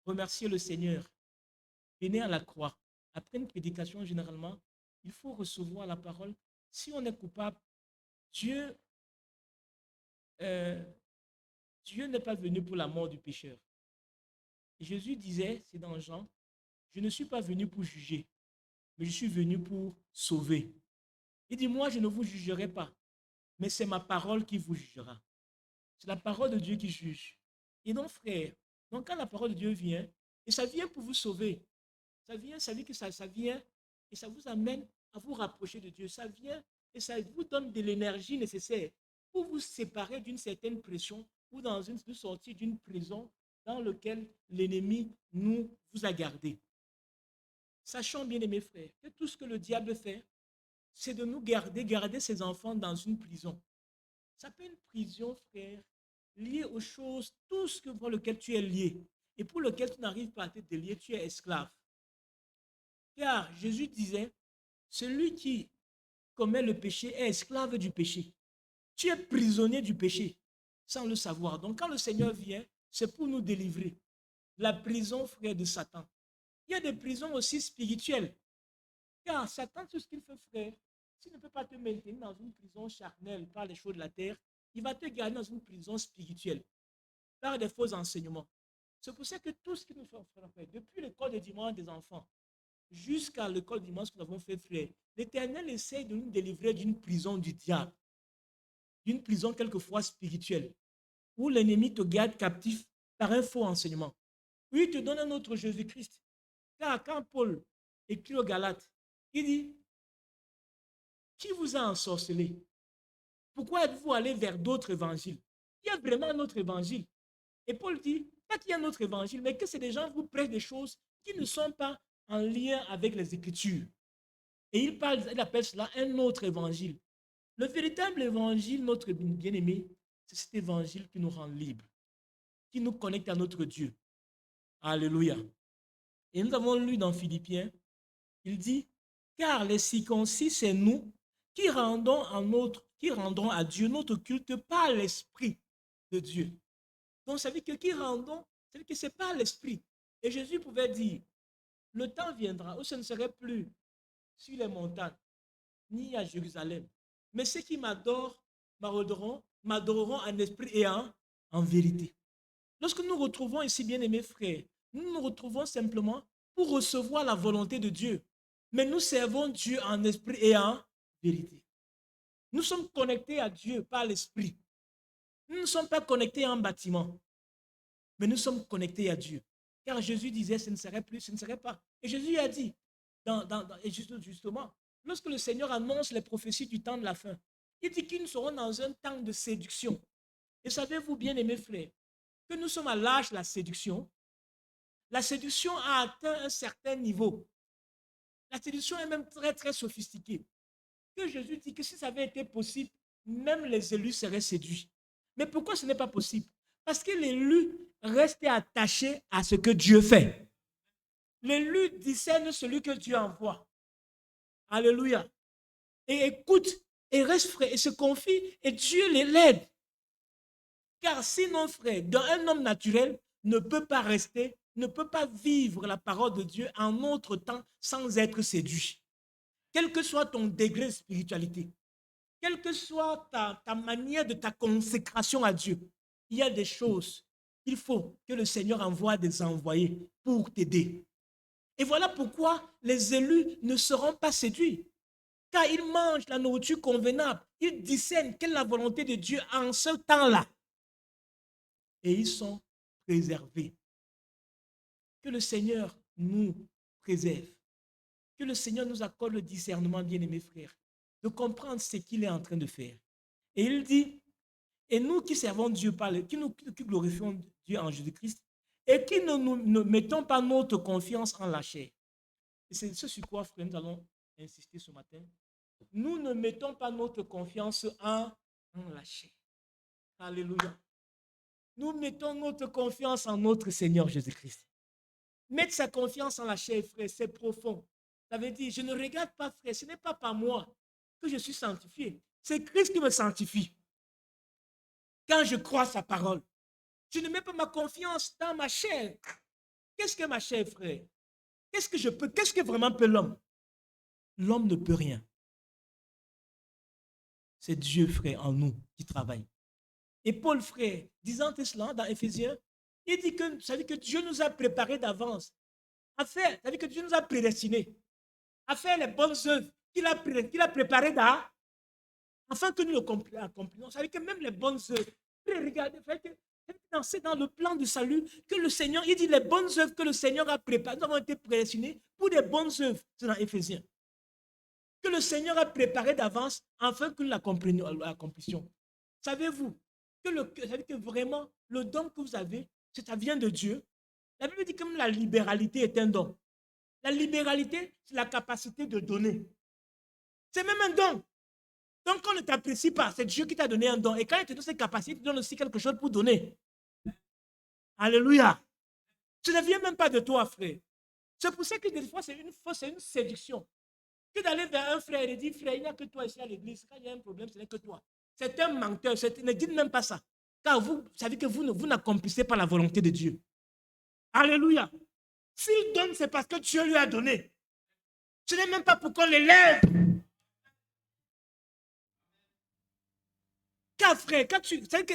Remerciez le Seigneur. Venez à la croix. Après une prédication, généralement, il faut recevoir la parole. Si on est coupable, Dieu n'est pas venu pour la mort du pécheur. Et Jésus disait, c'est dans Jean, je ne suis pas venu pour juger, mais je suis venu pour sauver. Il dit, moi, je ne vous jugerai pas, mais c'est ma parole qui vous jugera. C'est la parole de Dieu qui juge. Et donc, frère, quand la parole de Dieu vient, et ça vient pour vous sauver, ça dit que ça vient et ça vous amène à vous rapprocher de Dieu. Ça vient et ça vous donne de l'énergie nécessaire pour vous séparer d'une certaine pression ou dans une sortie d'une prison dans laquelle l'ennemi vous a gardé. Sachons, bien aimés frères, que tout ce que le diable fait, c'est de nous garder ses enfants dans une prison. Ça peut être une prison, frère, liée aux choses, tout ce pour lequel tu es lié et pour lequel tu n'arrives pas à te délier, tu es esclave. Car Jésus disait, celui qui commet le péché est esclave du péché. Tu es prisonnier du péché. sans le savoir. Donc quand le Seigneur vient, c'est pour nous délivrer. La prison, frère, de Satan. Il y a des prisons aussi spirituelles. Car Satan, tout ce qu'il fait, frère, s'il ne peut pas te maintenir dans une prison charnelle par les choses de la terre, il va te garder dans une prison spirituelle par des faux enseignements. C'est pour ça que tout ce que nous faisons, frère, depuis l'école de dimanche des enfants jusqu'à l'école de dimanche que nous avons fait, frère, l'Éternel essaye de nous délivrer d'une prison du diable, d'une prison quelquefois spirituelle, où l'ennemi te garde captif par un faux enseignement. Puis il te donne un autre Jésus-Christ. Car quand Paul écrit aux Galates, il dit, qui vous a ensorcelé? Pourquoi êtes-vous allé vers d'autres évangiles? Il y a vraiment un autre évangile. Et Paul dit, pas qu'il y a un autre évangile, mais que c'est des gens qui vous prêchent des choses qui ne sont pas en lien avec les Écritures. Et il appelle cela un autre évangile. Le véritable évangile, notre bien-aimé, c'est cet évangile qui nous rend libres, qui nous connecte à notre Dieu. Alléluia. Et nous avons lu dans Philippiens, il dit, car les circoncis, c'est nous qui rendons à Dieu notre culte par l'Esprit de Dieu. Donc, ça veut dire que qui rendons, ça veut dire que ce n'est pas l'Esprit. Et Jésus pouvait dire, le temps viendra où ce ne serait plus sur les montagnes, ni à Jérusalem. Mais ceux qui m'adorent, m'adoreront en esprit et en vérité. Lorsque nous retrouvons ici, bien-aimés frères, nous nous retrouvons simplement pour recevoir la volonté de Dieu. Mais nous servons Dieu en esprit et en vérité. Nous sommes connectés à Dieu par l'esprit. Nous ne sommes pas connectés à un bâtiment, mais nous sommes connectés à Dieu. Car Jésus disait, ce ne serait plus, ce ne serait pas. Et Jésus a dit, et justement, lorsque le Seigneur annonce les prophéties du temps de la fin, il dit qu'ils seront dans un temps de séduction. Et savez-vous, bien-aimés frères, que nous sommes à l'âge de la séduction. La séduction a atteint un certain niveau. La séduction est même très, très sophistiquée. Que Jésus dit que si ça avait été possible, même les élus seraient séduits. Mais pourquoi ce n'est pas possible? Parce que l'élu reste attaché à ce que Dieu fait. L'élu discerne celui que Dieu envoie. Alléluia. Et écoute, et reste frère, et se confie, et Dieu l'aide. Car sinon, frère, un homme naturel ne peut pas rester, ne peut pas vivre la parole de Dieu en autre temps sans être séduit. Quel que soit ton degré de spiritualité, quelle que soit ta manière de ta consécration à Dieu, il y a des choses qu'il faut que le Seigneur envoie des envoyés pour t'aider. Et voilà pourquoi les élus ne seront pas séduits. Car ils mangent la nourriture convenable. Ils discernent quelle est la volonté de Dieu en ce temps-là. Et ils sont préservés. Que le Seigneur nous préserve. Que le Seigneur nous accorde le discernement, bien-aimés frères, de comprendre ce qu'il est en train de faire. Et il dit, et nous qui servons Dieu, qui glorifions Dieu en Jésus-Christ, et qui ne mettons pas notre confiance en la chair. Et c'est ce sur quoi, frère, nous allons insister ce matin. Nous ne mettons pas notre confiance en la chair. Alléluia. Nous mettons notre confiance en notre Seigneur Jésus-Christ. Mettre sa confiance en la chair, frère, c'est profond. Ça veut dire, je ne regarde pas, frère, ce n'est pas par moi que je suis sanctifié. C'est Christ qui me sanctifie. Quand je crois sa parole, je ne mets pas ma confiance dans ma chair. Qu'est-ce que ma chair, frère? Qu'est-ce que vraiment peut l'homme? L'homme ne peut rien. C'est Dieu, frère, en nous qui travaille. Et Paul, frère, disant cela dans Éphésiens, il dit que, ça veut dire que Dieu nous a préparés d'avance à faire, ça veut dire que Dieu nous a prédestinés à faire les bonnes œuvres qu'il a préparées afin que nous l'accomplions. Ça veut dire que même les bonnes œuvres, regardez, c'est dans le plan du salut que le Seigneur, il dit les bonnes œuvres que le Seigneur a préparées, nous avons été prédestinés pour des bonnes œuvres, c'est dans Éphésiens, que le Seigneur a préparé d'avance afin que nous l'accomplissions. Savez-vous que vraiment le don que vous avez, ça vient de Dieu. La Bible dit que même la libéralité est un don. La libéralité, c'est la capacité de donner. C'est même un don. Donc, on ne t'apprécie pas. C'est Dieu qui t'a donné un don. Et quand il te donne cette capacité, il te donne aussi quelque chose pour donner. Alléluia. Ce ne vient même pas de toi, frère. C'est pour ça que des fois, c'est une séduction. Que d'aller vers un frère et dire, frère, il n'y a que toi ici à l'église. Quand il y a un problème, ce n'est que toi. C'est un menteur. Ne dites même pas ça. Car vous savez que vous n'accomplissez pas la volonté de Dieu. Alléluia. S'il donne, c'est parce que Dieu lui a donné. Ce n'est même pas pour qu'on l'élève. Car frère, quand tu... savez que,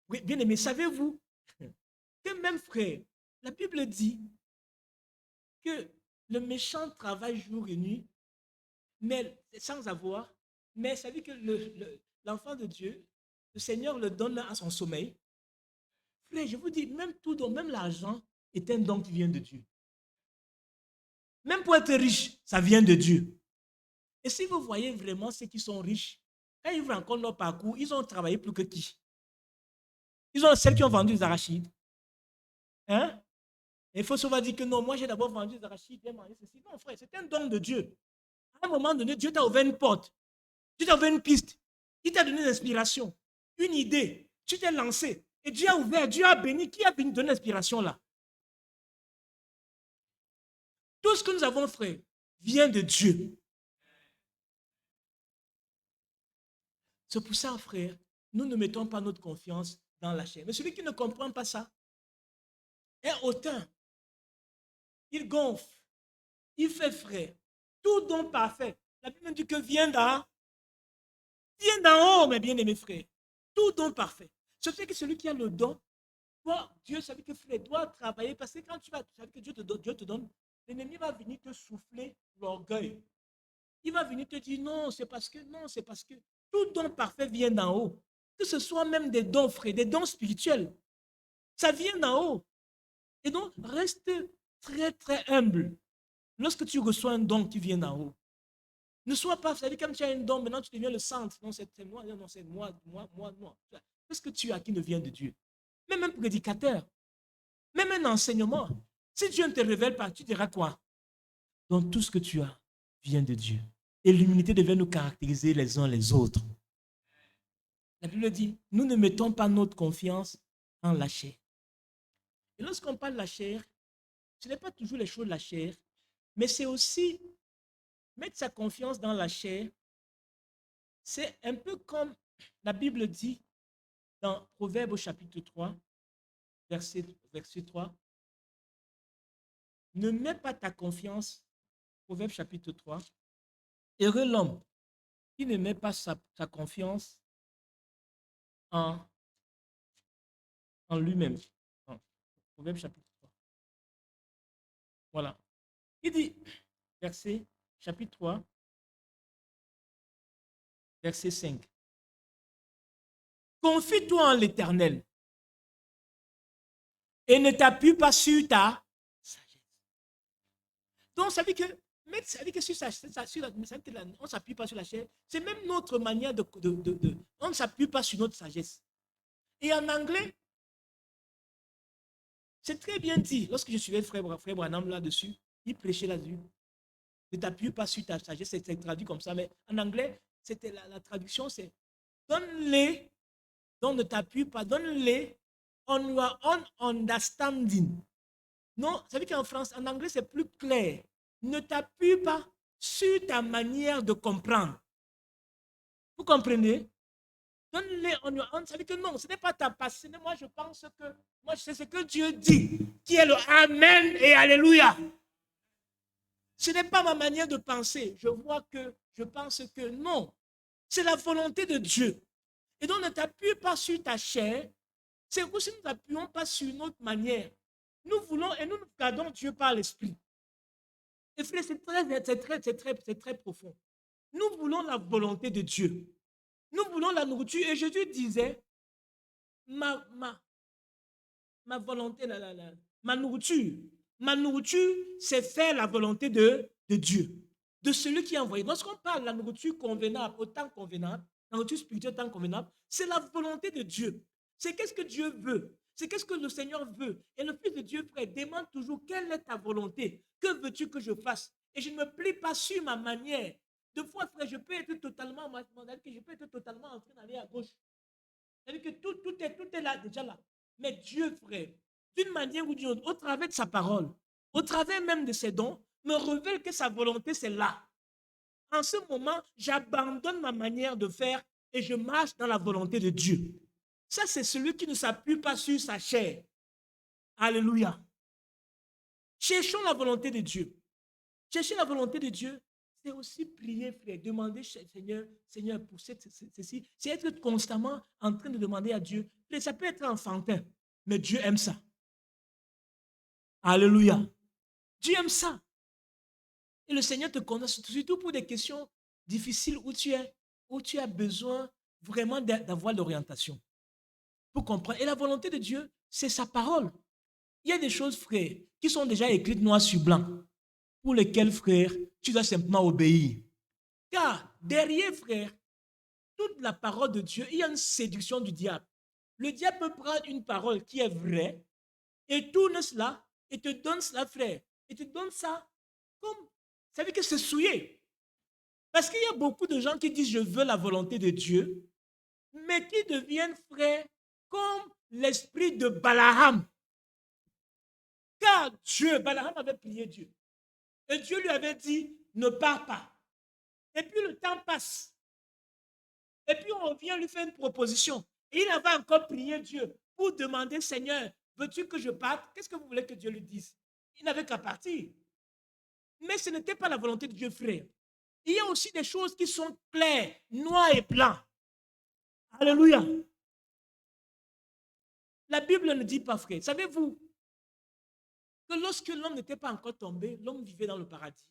oui, bien aimé, savez-vous que même frère, la Bible dit que le méchant travaille jour et nuit, mais sans avoir, mais savez que l'enfant de Dieu, le Seigneur le donne à son sommeil. Frère, je vous dis, même tout don, même l'argent est un don qui vient de Dieu. Même pour être riche, ça vient de Dieu. Et si vous voyez vraiment ceux qui sont riches, quand ils rencontrent leur parcours, ils ont travaillé plus que qui? Ils ont celles qui ont vendu des arachides. Hein? Et il faut souvent dire que non, moi j'ai d'abord vendu des arachides, j'ai mangé ceci. Non, frère, c'est un don de Dieu. À un moment donné, Dieu t'a ouvert une porte. Dieu t'a ouvert une piste. Il t'a donné une inspiration, une idée. Tu t'es lancé. Et Dieu a ouvert, Dieu a béni. Qui a béni donné l'inspiration là? Tout ce que nous avons, frère, vient de Dieu. C'est pour ça, frère, nous ne mettons pas notre confiance dans la chair. Mais celui qui ne comprend pas ça est hautain. Il gonfle. Il fait frère. Tout don parfait. La Bible dit que vient d'en haut, mes bien-aimés frères. Tout don parfait. Ce fait que celui qui a le don, toi, Dieu, savait que frère, doit travailler parce que quand tu vas, tu sais que Dieu te donne, l'ennemi va venir te souffler l'orgueil. Il va venir te dire non, c'est parce que tout don parfait vient d'en haut. Que ce soit même des dons, frère, des dons spirituels. Ça vient d'en haut. Et donc, reste très, très humble. Lorsque tu reçois un don qui vient d'en haut, ne sois pas, vous savez, comme tu as un don, maintenant tu deviens le centre. Non, c'est moi, non, c'est moi. Qu'est-ce que tu as qui ne vient de Dieu? Même un prédicateur, même un enseignement. Si Dieu ne te révèle pas, tu diras quoi? Donc, tout ce que tu as vient de Dieu. Et l'humilité devait nous caractériser les uns les autres. La Bible dit, nous ne mettons pas notre confiance en la chair. Et lorsqu'on parle de la chair, ce n'est pas toujours les choses de la chair, mais c'est aussi mettre sa confiance dans la chair. C'est un peu comme la Bible dit dans Proverbes au chapitre 3, verset 3. Ne mets pas ta confiance, Proverbes chapitre 3, heureux l'homme qui ne met pas sa confiance en lui-même. Proverbe chapitre 3. Voilà. Il dit, chapitre 3, verset 5. Confie-toi en l'Éternel et ne t'appuie pas sur ta sagesse. Donc, ça veut dire que, on ne s'appuie pas sur la chair. C'est même notre manière on ne s'appuie pas sur notre sagesse. Et en anglais, c'est très bien dit. Lorsque je suivais frère Branham là-dessus, il prêchait là-dessus. Ne t'appuie pas sur ta sagesse, c'est traduit comme ça. Mais en anglais, c'était la traduction, c'est donne-les, donc ne t'appuie pas, donne-les on your own understanding. Non, ça veut dire qu'en France, en anglais, c'est plus clair. Ne t'appuie pas sur ta manière de comprendre. Vous comprenez? Donne-les on your own. Ça veut dire que non, ce n'est pas ta passé. Moi, je pense que, moi, je sais ce que Dieu dit, qui est le Amen et Alléluia. Ce n'est pas ma manière de penser. Je pense que non. C'est la volonté de Dieu. Et donc, ne t'appuie pas sur ta chair. C'est que si nous n'appuyons pas sur notre manière, nous voulons et nous regardons Dieu par l'esprit. Et frère, c'est très profond. Nous voulons la volonté de Dieu. Nous voulons la nourriture. Et Jésus disait, ma volonté, ma nourriture, c'est faire la volonté de Dieu, de celui qui a envoyé. Lorsqu'on parle de la nourriture convenable, au temps convenable, la nourriture spirituelle au temps convenable, c'est la volonté de Dieu. C'est qu'est-ce que Dieu veut. C'est qu'est-ce que le Seigneur veut. Et le Fils de Dieu, frère, demande toujours quelle est ta volonté. Que veux-tu que je fasse? Et je ne me plie pas sur ma manière. Deux fois, frère, je peux être totalement en train d'aller à gauche. C'est-à-dire que tout est là, déjà là. Mais Dieu, frère, d'une manière ou d'une autre, au travers de sa parole, au travers même de ses dons, me révèle que sa volonté, c'est là. En ce moment, j'abandonne ma manière de faire et je marche dans la volonté de Dieu. Ça, c'est celui qui ne s'appuie pas sur sa chair. Alléluia. Cherchons la volonté de Dieu. Chercher la volonté de Dieu, c'est aussi prier, frère. Demander, Seigneur, pour ceci. C'est être constamment en train de demander à Dieu. Ça peut être enfantin, mais Dieu aime ça. Alléluia. Dieu aime ça. Et le Seigneur te connaît, surtout pour des questions difficiles où tu as besoin vraiment d'avoir l'orientation. Pour comprendre. Et la volonté de Dieu, c'est sa parole. Il y a des choses, frère, qui sont déjà écrites noir sur blanc, pour lesquelles, frère, tu dois simplement obéir. Car derrière, frère, toute la parole de Dieu, il y a une séduction du diable. Le diable peut prendre une parole qui est vraie et tourne cela et te donne cela, frère. Et te donne ça comme, ça veut dire que c'est souillé. Parce qu'il y a beaucoup de gens qui disent je veux la volonté de Dieu, mais qui deviennent, frère, comme l'esprit de Balaam. Car Balaam avait prié Dieu. Et Dieu lui avait dit, ne pars pas. Et puis le temps passe. Et puis on vient lui faire une proposition. Et il avait encore prié Dieu pour demander, Seigneur, veux-tu que je parte? Qu'est-ce que vous voulez que Dieu lui dise? Il n'avait qu'à partir. Mais ce n'était pas la volonté de Dieu, frère. Il y a aussi des choses qui sont claires, noires et blancs. Alléluia. La Bible ne dit pas, frère. Savez-vous que lorsque l'homme n'était pas encore tombé, l'homme vivait dans le paradis.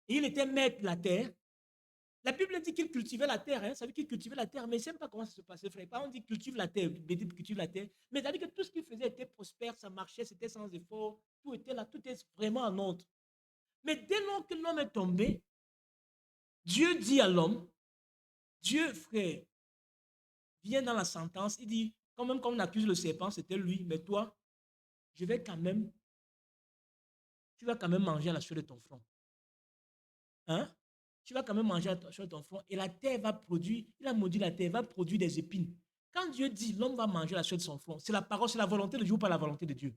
Et il était maître de la terre. La Bible dit qu'il cultivait la terre. Ça veut dire qu'il cultivait la terre, mais il ne sait pas comment ça se passait, frère. Pas on dit cultive la terre, cultive la terre. Mais ça veut dire que tout ce qu'il faisait était prospère, ça marchait, c'était sans effort. Tout était là, tout est vraiment en ordre. Mais dès lors que l'homme est tombé, Dieu dit à l'homme, Dieu, frère, vient dans la sentence, il dit, quand même comme on accuse le serpent, c'était lui, mais toi, tu vas quand même manger à la sueur de ton front. Hein? Tu vas quand même manger à la sueur de ton front et la terre va produire, il a maudit la terre, va produire des épines. Quand Dieu dit l'homme va manger à la sueur de son front, c'est la parole, c'est la volonté de Dieu ou pas la volonté de Dieu?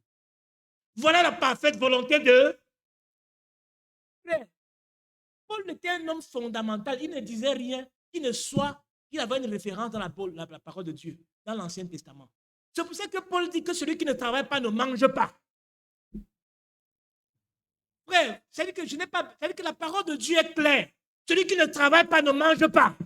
Voilà la parfaite volonté de frère. Paul était un homme fondamental, il ne disait rien qu'il avait une référence dans la parole de Dieu, dans l'Ancien Testament. C'est pour ça que Paul dit que celui qui ne travaille pas ne mange pas. Frère, c'est-à-dire que c'est-à-dire que la parole de Dieu est claire. Celui qui ne travaille pas ne mange pas.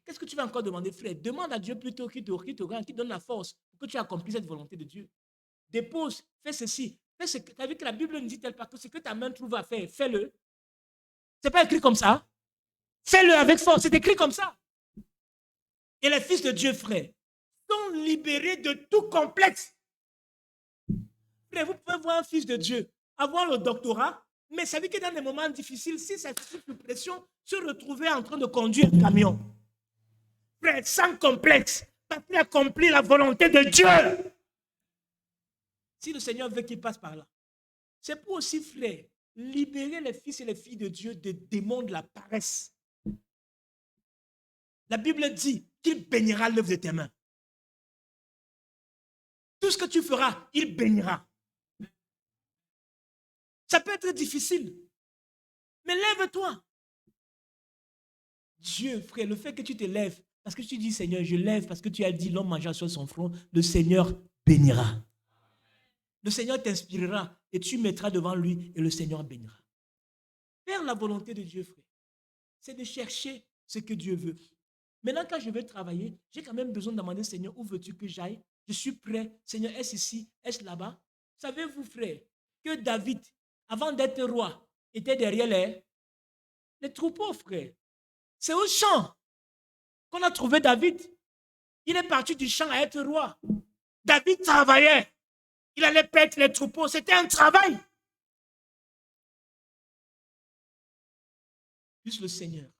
Qu'est-ce que tu vas encore demander, frère? Demande à Dieu plutôt qui donne la force pour que tu accomplisses cette volonté de Dieu. Dépose, fais ceci. Tu as vu que la Bible ne dit-elle pas que ce que ta main trouve à faire, fais-le. Ce n'est pas écrit comme ça. Fais-le avec force, c'est écrit comme ça. Et les fils de Dieu, frère, sont libérés de tout complexe. Frère, vous pouvez voir un fils de Dieu avoir le doctorat, mais ça veut dire que dans des moments difficiles, si c'est sous pression, se retrouver en train de conduire un camion. Frère, sans complexe, parce qu'il accomplit la volonté de Dieu. Si le Seigneur veut qu'il passe par là, c'est pour aussi, frère, libérer les fils et les filles de Dieu des démons de la paresse. La Bible dit qu'il bénira l'œuvre de tes mains. Tout ce que tu feras, il bénira. Ça peut être difficile, mais lève-toi. Dieu, frère, le fait que tu te lèves, parce que tu dis, Seigneur, je lève, parce que tu as dit, l'homme mangera sur son front, le Seigneur bénira. Le Seigneur t'inspirera et tu mettras devant lui et le Seigneur bénira. Faire la volonté de Dieu, frère, c'est de chercher ce que Dieu veut. Maintenant, quand je vais travailler, j'ai quand même besoin de demander, Seigneur, où veux-tu que j'aille? Je suis prêt. Seigneur, est-ce ici? Est-ce là-bas? Savez-vous, frère, que David, avant d'être roi, était derrière les troupeaux, frère. C'est au champ qu'on a trouvé David. Il est parti du champ à être roi. David travaillait. Il allait perdre les troupeaux. C'était un travail. Puisse le Seigneur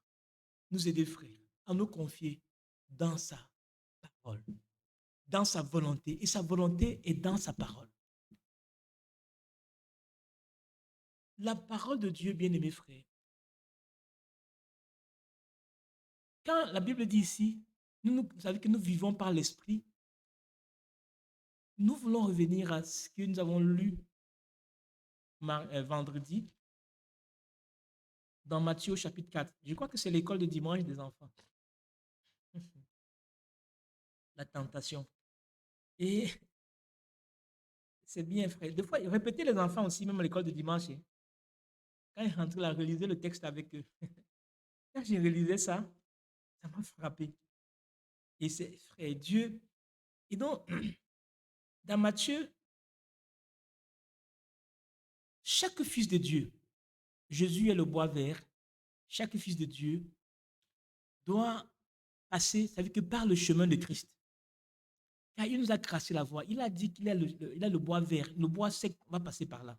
nous aider, frère, à nous confier dans sa parole, dans sa volonté. Et sa volonté est dans sa parole. La parole de Dieu, bien-aimé frère. Quand la Bible dit ici, vous savez que nous vivons par l'Esprit, nous voulons revenir à ce que nous avons lu vendredi dans Matthieu chapitre 4. Je crois que c'est l'école de dimanche des enfants. la tentation. Et c'est bien, frère. Des fois, répétez les enfants aussi, même à l'école de dimanche. Hein. Quand ils rentrent là, relisez le texte avec eux. Quand j'ai réalisé ça, ça m'a frappé. Et c'est, frère, Dieu. Et donc, dans Matthieu, chaque fils de Dieu, Jésus est le bois vert, chaque fils de Dieu doit passer, ça veut dire que par le chemin de Christ. Car il nous a tracé la voie. Il a dit qu'il a le bois vert, le bois sec va passer par là.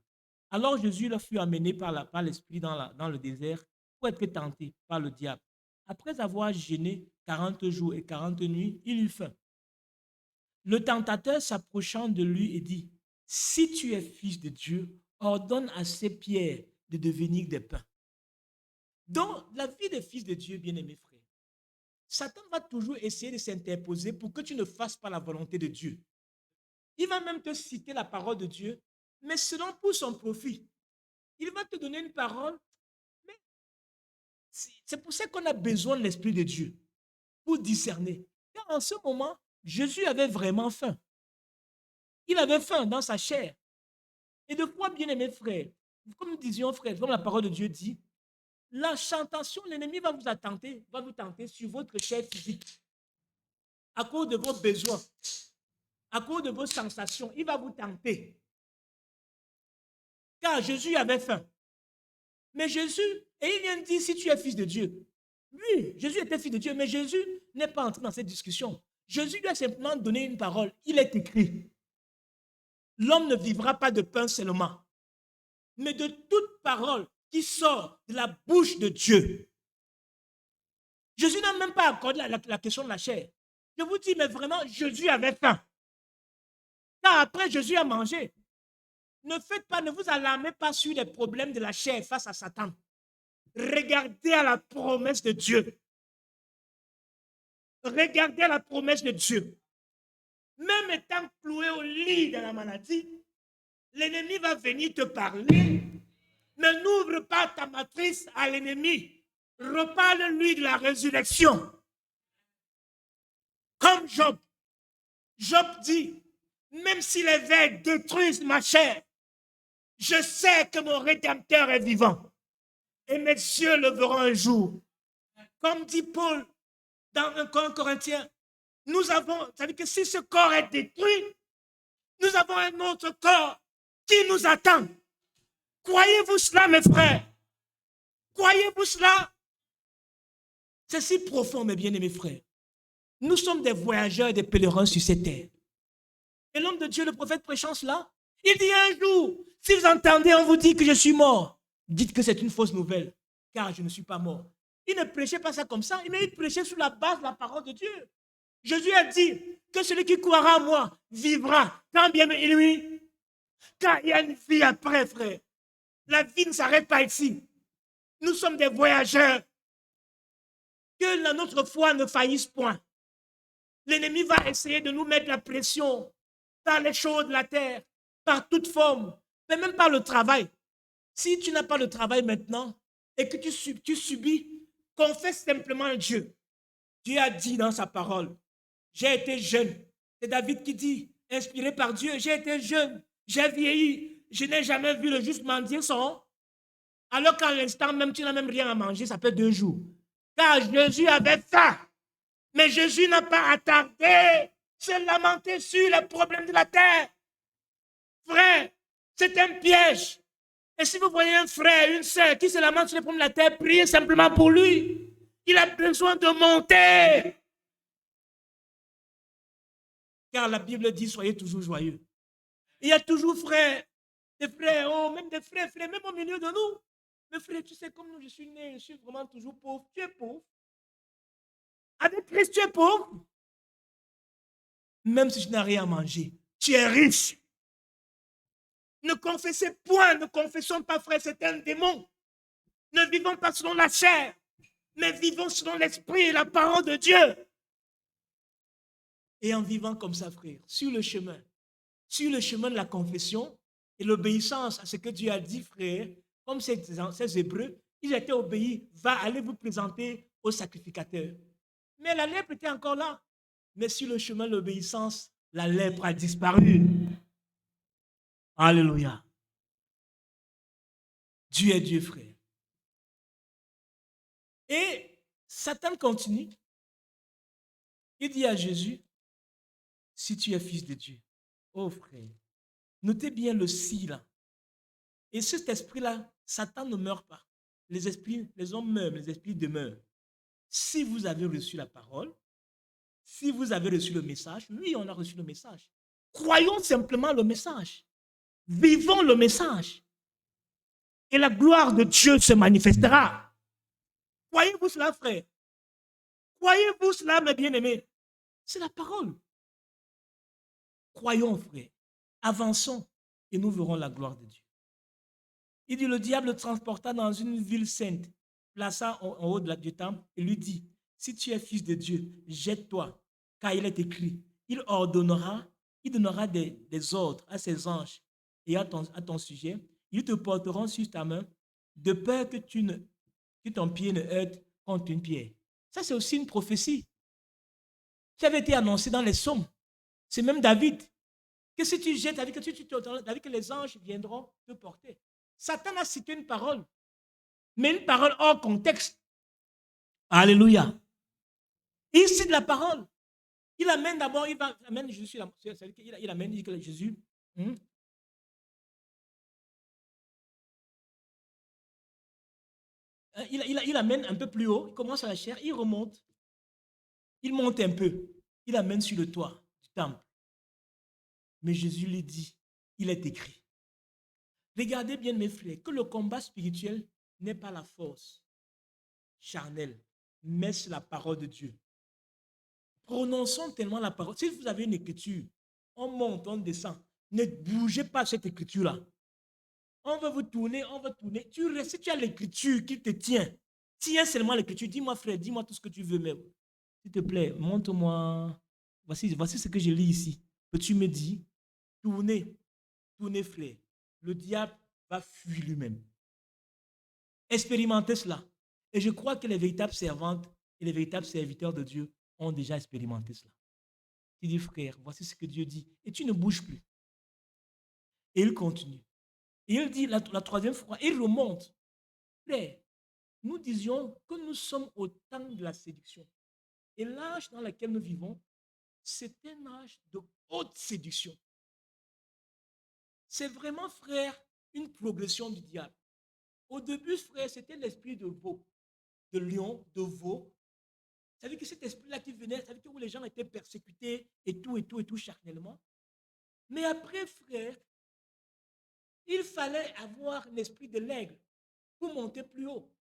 Alors Jésus leur fut amené par l'Esprit dans le désert pour être tenté par le diable. Après avoir jeûné 40 jours et 40 nuits, il eut faim. Le tentateur s'approchant de lui et dit, « Si tu es fils de Dieu, ordonne à ces pierres de devenir des pains. » Dans la vie des fils de Dieu, bien-aimés frères, Satan va toujours essayer de s'interposer pour que tu ne fasses pas la volonté de Dieu. Il va même te citer la parole de Dieu, mais selon pour son profit. Il va te donner une parole, mais c'est pour ça qu'on a besoin de l'Esprit de Dieu, pour discerner. Car en ce moment, Jésus avait vraiment faim. Il avait faim dans sa chair. Et de quoi, bien-aimés frères, comme nous disions frères, comme la parole de Dieu dit, la tentation, l'ennemi va vous tenter sur votre chair physique. À cause de vos besoins, à cause de vos sensations, il va vous tenter. Car Jésus avait faim. Mais Jésus, et il vient de dire, si tu es fils de Dieu. Oui, Jésus était fils de Dieu, mais Jésus n'est pas entré dans cette discussion. Jésus lui a simplement donné une parole. Il est écrit, l'homme ne vivra pas de pain seulement, mais de toute parole qui sort de la bouche de Dieu. Jésus n'a même pas accordé la question de la chair. Je vous dis, mais vraiment, Jésus avait faim. Car après, Jésus a mangé. Ne vous alarmez pas sur les problèmes de la chair face à Satan. Regardez à la promesse de Dieu. Regardez à la promesse de Dieu. Même étant cloué au lit de la maladie, l'ennemi va venir te parler. Ne n'ouvre pas ta matrice à l'ennemi. Reparle-lui de la résurrection. Comme Job. Job dit, même si les vers détruisent ma chair, je sais que mon Rédempteur est vivant. Et mes yeux le verront un jour. Comme dit Paul dans 1 Corinthiens, nous avons, ça veut dire que si ce corps est détruit, nous avons un autre corps qui nous attend. Croyez-vous cela, mes frères? Croyez-vous cela? C'est si profond, mes bien-aimés frères. Nous sommes des voyageurs et des pèlerins sur cette terre. Et l'homme de Dieu, le prophète prêchant cela, il dit un jour, si vous entendez, on vous dit que je suis mort, dites que c'est une fausse nouvelle, car je ne suis pas mort. Il ne prêchait pas ça comme ça, mais il prêchait sur la base de la parole de Dieu. Jésus a dit que celui qui croira en moi vivra, tant bien lui. Car il y a une vie après, frère. La vie ne s'arrête pas ici. Nous sommes des voyageurs. Que notre foi ne faillisse point. L'ennemi va essayer de nous mettre la pression par les choses de la terre, par toute forme, mais même par le travail. Si tu n'as pas le travail maintenant et que tu subis, confesse simplement à Dieu. Dieu a dit dans sa parole, j'ai été jeune. C'est David qui dit, inspiré par Dieu, j'ai été jeune, j'ai vieilli, je n'ai jamais vu le juste mendier son. Alors qu'à l'instant même, tu n'as même rien à manger, ça fait 2 jours. Car Jésus avait faim. Mais Jésus n'a pas attardé se lamenter sur les problèmes de la terre. Frère, c'est un piège. Et si vous voyez un frère, une sœur qui se lamente sur les problèmes de la terre, priez simplement pour lui. Il a besoin de monter. Car la Bible dit, soyez toujours joyeux. Il y a toujours frère, des frères, même des frères, même au milieu de nous. Mais frère, tu sais, comme nous, je suis né, je suis vraiment toujours pauvre. Tu es pauvre. Avec Christ, tu es pauvre. Même si tu n'as rien à manger, tu es riche. Ne confessez point, ne confessons pas, frère, c'est un démon. Ne vivons pas selon la chair, mais vivons selon l'esprit et la parole de Dieu. Et en vivant comme ça, frère, sur le chemin de la confession et l'obéissance à ce que Dieu a dit, frère, comme ces Hébreux, ils étaient obéis, va aller vous présenter au sacrificateur. Mais la lèpre était encore là. Mais sur le chemin de l'obéissance, la lèpre a disparu. Alléluia. Dieu est Dieu, frère. Et Satan continue. Il dit à Jésus, si tu es fils de Dieu, oh frère, notez bien le si là. Et cet esprit-là, Satan ne meurt pas. Les esprits, les hommes meurent, mais les esprits demeurent. Si vous avez reçu la parole, si vous avez reçu le message, oui, on a reçu le message. Croyons simplement le message. Vivons le message. Et la gloire de Dieu se manifestera. Croyez-vous cela, frère? Croyez-vous cela, mes bien-aimés? C'est la parole. Croyons, frère. Avançons et nous verrons la gloire de Dieu. Il dit, le diable le transporta dans une ville sainte, plaça en haut du temple et lui dit, si tu es fils de Dieu, jette-toi, car il est écrit, il donnera des ordres à ses anges et à ton sujet, ils te porteront sur ta main, de peur que ton pied ne heurte contre une pierre. Ça, c'est aussi une prophétie qui avait été annoncée dans les psaumes. C'est même David. Que si tu jettes, David, que les anges viendront te porter. Satan a cité une parole, mais une parole hors contexte. Alléluia. Il cite la parole. Il amène d'abord, il amène Jésus, il amène Jésus. Il amène un peu plus haut, il commence à la chair, il remonte. Il monte un peu. Il amène sur le toit du temple. Mais Jésus lui dit, il est écrit. Regardez bien mes frères, que le combat spirituel n'est pas la force charnelle, mais c'est la parole de Dieu. Prononçons tellement la parole. Si vous avez une écriture, on monte, on descend. Ne bougez pas cette écriture-là. On va vous tourner, on va tourner. Si tu as l'écriture qui te tient, tiens seulement l'écriture. Dis-moi frère, dis-moi tout ce que tu veux. Mais s'il te plaît, montre-moi. Voici ce que je lis ici. Peux-tu me dire, tournez frère. Le diable va fuir lui-même. Expérimentez cela. Et je crois que les véritables servantes et les véritables serviteurs de Dieu ont déjà expérimenté cela. Il dit, frère, voici ce que Dieu dit. Et tu ne bouges plus. Et il continue. Et il dit la troisième fois, il remonte. Frère, nous disions que nous sommes au temps de la séduction. Et l'âge dans lequel nous vivons, c'est un âge de haute séduction. C'est vraiment, frère, une progression du diable. Au début, frère, c'était l'esprit de veau, de lion, de veau. C'est-à-dire que cet esprit-là qui venait, c'est-à-dire que où les gens étaient persécutés et tout charnellement. Mais après, frère, il fallait avoir l'esprit de l'aigle pour monter plus haut.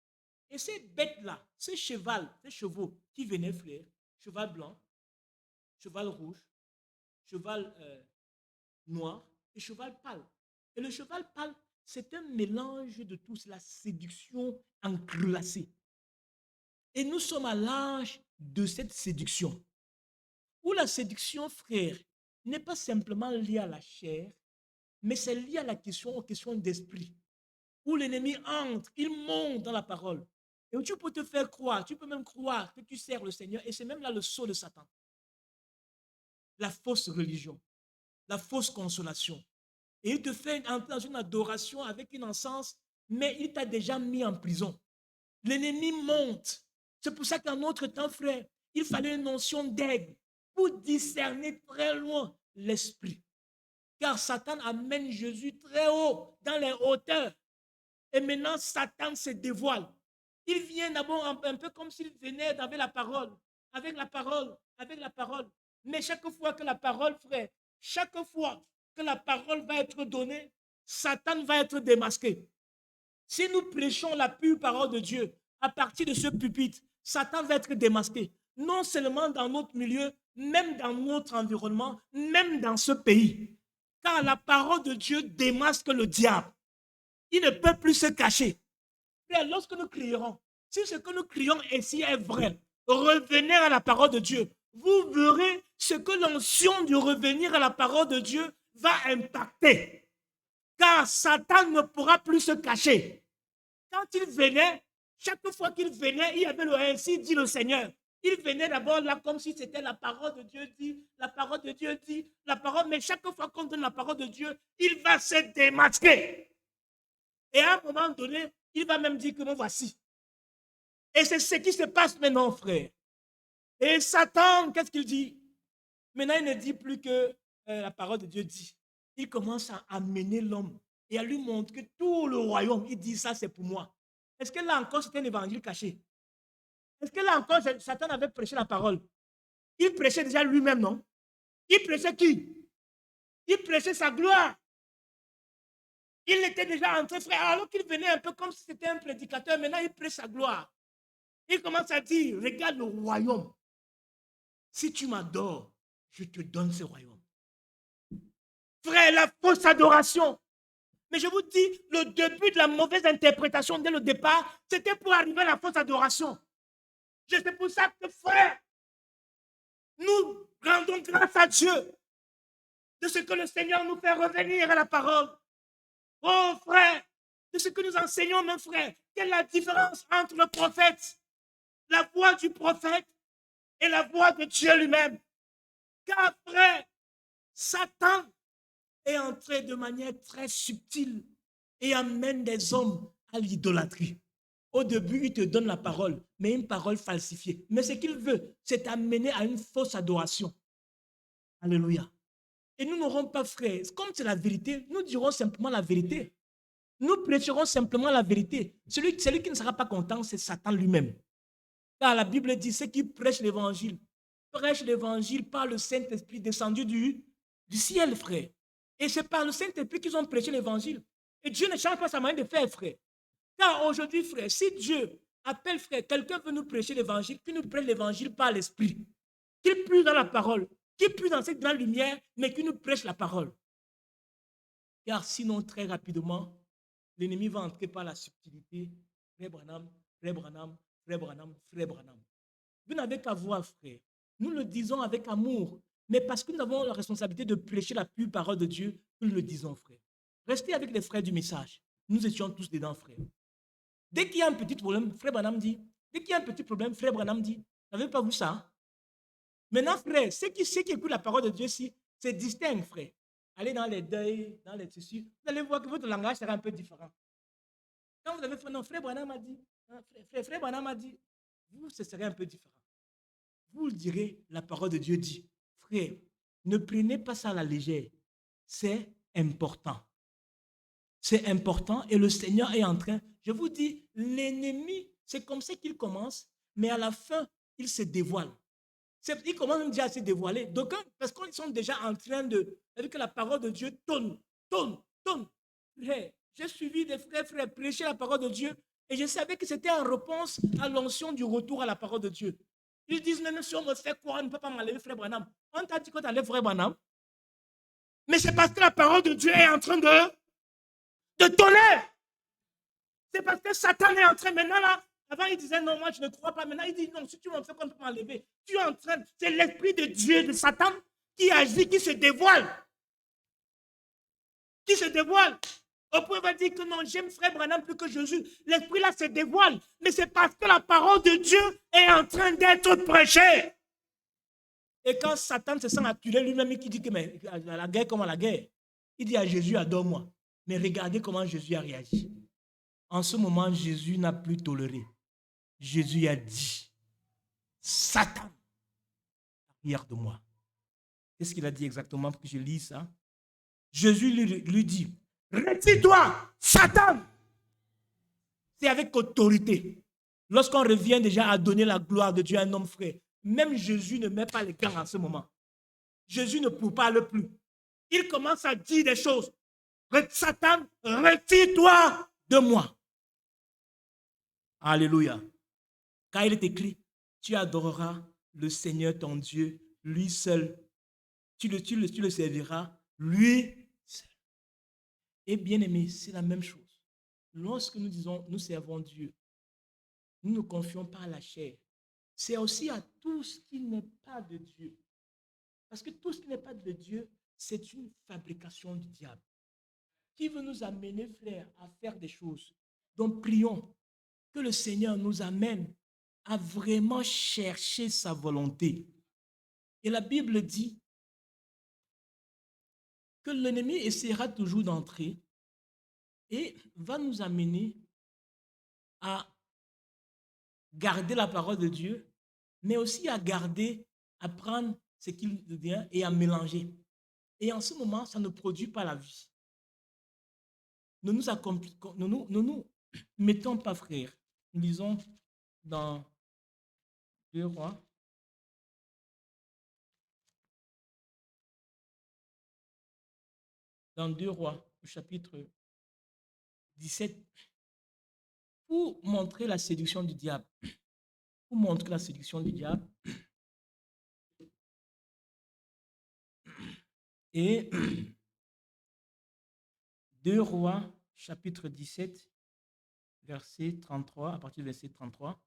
Et ces bêtes-là, ces chevaux qui venaient, frère, cheval blanc, cheval rouge, cheval noir et cheval pâle. Et le cheval pâle, c'est un mélange de tout, c'est la séduction enclassée. Et nous sommes à l'âge de cette séduction. Où la séduction, frère, n'est pas simplement liée à la chair, mais c'est lié aux questions d'esprit. Où l'ennemi entre, il monte dans la parole. Et où tu peux te faire croire, tu peux même croire que tu sers le Seigneur. Et c'est même là le sceau de Satan. La fausse religion, la fausse consolation. Et il te fait entrer dans une adoration avec une encens, mais il t'a déjà mis en prison. L'ennemi monte. C'est pour ça qu'en notre temps, frère, il fallait une notion d'aigle pour discerner très loin l'esprit. Car Satan amène Jésus très haut, dans les hauteurs. Et maintenant, Satan se dévoile. Il vient d'abord un peu comme s'il venait avec la parole. Mais chaque fois que la parole, frère, chaque fois que la parole va être donnée, Satan va être démasqué. Si nous prêchons la pure parole de Dieu, à partir de ce pupitre, Satan va être démasqué. Non seulement dans notre milieu, même dans notre environnement, même dans ce pays. Car la parole de Dieu démasque le diable. Il ne peut plus se cacher. Frère, lorsque nous crierons, si ce que nous crions ici est vrai, revenez à la parole de Dieu. Vous verrez ce que l'onction du revenir à la parole de Dieu va impacter. Car Satan ne pourra plus se cacher. Quand il venait, chaque fois qu'il venait, il y avait le ainsi dit le Seigneur. Il venait d'abord là comme si c'était la parole de Dieu dit, la parole de Dieu dit, la parole, mais chaque fois qu'on donne la parole de Dieu, il va se démasquer. Et à un moment donné, il va même dire que me voici. Et c'est ce qui se passe maintenant, frère. Et Satan, qu'est-ce qu'il dit? Maintenant, il ne dit plus que la parole de Dieu dit. Il commence à amener l'homme et à lui montrer que tout le royaume. Il dit ça, c'est pour moi. Est-ce que là encore, c'était un évangile caché? Est-ce que là encore, Satan avait prêché la parole? Il prêchait déjà lui-même, non? Il prêchait qui? Il prêchait sa gloire. Il était déjà entré, frère, alors qu'il venait un peu comme si c'était un prédicateur. Maintenant, il prêche sa gloire. Il commence à dire, regarde le royaume. Si tu m'adores, je te donne ce royaume. Frère, la fausse adoration. Mais je vous dis, le début de la mauvaise interprétation dès le départ, c'était pour arriver à la fausse adoration. C'est pour ça que, frère, nous rendons grâce à Dieu de ce que le Seigneur nous fait revenir à la parole. Oh, frère, de ce que nous enseignons, mes frères. Quelle est la différence entre le prophète, la voix du prophète et la voix de Dieu lui-même? Car, frère, Satan est entré de manière très subtile et amène des hommes à l'idolâtrie. Au début, il te donne la parole, mais une parole falsifiée. Mais ce qu'il veut, c'est t'amener à une fausse adoration. Alléluia. Et nous n'aurons pas, frère, comme c'est la vérité, nous dirons simplement la vérité. Nous prêcherons simplement la vérité. Celui qui ne sera pas content, c'est Satan lui-même. Car la Bible dit, ceux qui prêchent l'évangile par le Saint-Esprit descendu du ciel, frère. Et c'est par le Saint-Esprit qu'ils ont prêché l'évangile. Et Dieu ne change pas sa manière de faire, frère. Car aujourd'hui, frère, si Dieu appelle, frère, quelqu'un veut nous prêcher l'évangile, qu'il nous prêche l'évangile par l'Esprit, qu'il puisse dans la parole, qu'il puisse dans cette grande lumière, mais qu'il nous prêche la parole. Car sinon, très rapidement, l'ennemi va entrer par la subtilité. Frère Branham, frère Branham, frère Branham, frère Branham. Vous n'avez qu'à voir, frère. Nous le disons avec amour, mais parce que nous avons la responsabilité de prêcher la pure parole de Dieu, nous le disons, frère. Restez avec les frères du message. Nous étions tous dedans, frère. Dès qu'il y a un petit problème, frère Branham dit. Dès qu'il y a un petit problème, frère Branham dit. Vous n'avez pas vu ça? Hein? Maintenant, frère, ceux qui écoutent la parole de Dieu ici, c'est distinct, frère. Allez dans les deuils, dans les tissus, vous allez voir que votre langage sera un peu différent. Quand vous avez fait, non, frère Branham a dit, frère Branham a dit, vous, ce serait un peu différent. Vous direz, la parole de Dieu dit, frère, ne prenez pas ça à la légère. C'est important. C'est important et le Seigneur est en train, je vous dis, l'ennemi, c'est comme ça qu'il commence, mais à la fin, il se dévoile. Il commence déjà à se dévoiler. Donc, parce qu'ils sont déjà en train de, avec que la parole de Dieu tourne. J'ai suivi des frères prêcher la parole de Dieu et je savais que c'était en réponse à l'onction du retour à la parole de Dieu. Ils disent, même si on me fait quoi, on ne peut pas m'enlever, frère Branham. On t'a dit qu'on t'enlève, frère Branham. Mais c'est parce que la parole de Dieu est en train de tonner. C'est parce que Satan est en train, maintenant là, avant il disait non, moi je ne crois pas, maintenant il dit non, si tu m'en fais quoi, on peut m'enlever. Tu es en train, c'est l'esprit de Dieu, de Satan, qui agit, qui se dévoile. Qui se dévoile. Au point, il va dire que non, j'aime frère Branham plus que Jésus. L'esprit là se dévoile, mais c'est parce que la parole de Dieu est en train d'être prêchée. Et quand Satan se sent acculé lui-même, qui dit que mais, la guerre, comment la guerre? Il dit à Jésus, adore-moi. Mais regardez comment Jésus a réagi. En ce moment, Jésus n'a plus toléré. Jésus a dit, Satan, arrière de moi. Qu'est-ce qu'il a dit exactement pour que je lise ça? Jésus lui dit, retire-toi, Satan. C'est avec autorité. Lorsqu'on revient déjà à donner la gloire de Dieu à un homme frère, même Jésus ne met pas les gants en ce moment. Jésus ne parle plus. Il commence à dire des choses. Satan, retire-toi de moi. Alléluia. Car il est écrit, tu adoreras le Seigneur ton Dieu, lui seul. Tu le serviras, lui seul. Et bien aimé, c'est la même chose. Lorsque nous disons, nous servons Dieu, nous ne confions pas à la chair. C'est aussi à tout ce qui n'est pas de Dieu. Parce que tout ce qui n'est pas de Dieu, c'est une fabrication du diable. Qui veut nous amener, frère, à faire des choses. Donc prions que le Seigneur nous amène à vraiment chercher sa volonté. Et la Bible dit que l'ennemi essaiera toujours d'entrer et va nous amener à garder la parole de Dieu, mais aussi à garder, à prendre ce qu'il vient et à mélanger. Et en ce moment, ça ne produit pas la vie. Ne nous mettons pas, frères. Nous lisons dans 2 Rois. Dans 2 Rois, au chapitre 17, pour montrer la séduction du diable. Pour montrer la séduction du diable. Et 2 Rois, chapitre 17, verset 33, à partir du verset 33.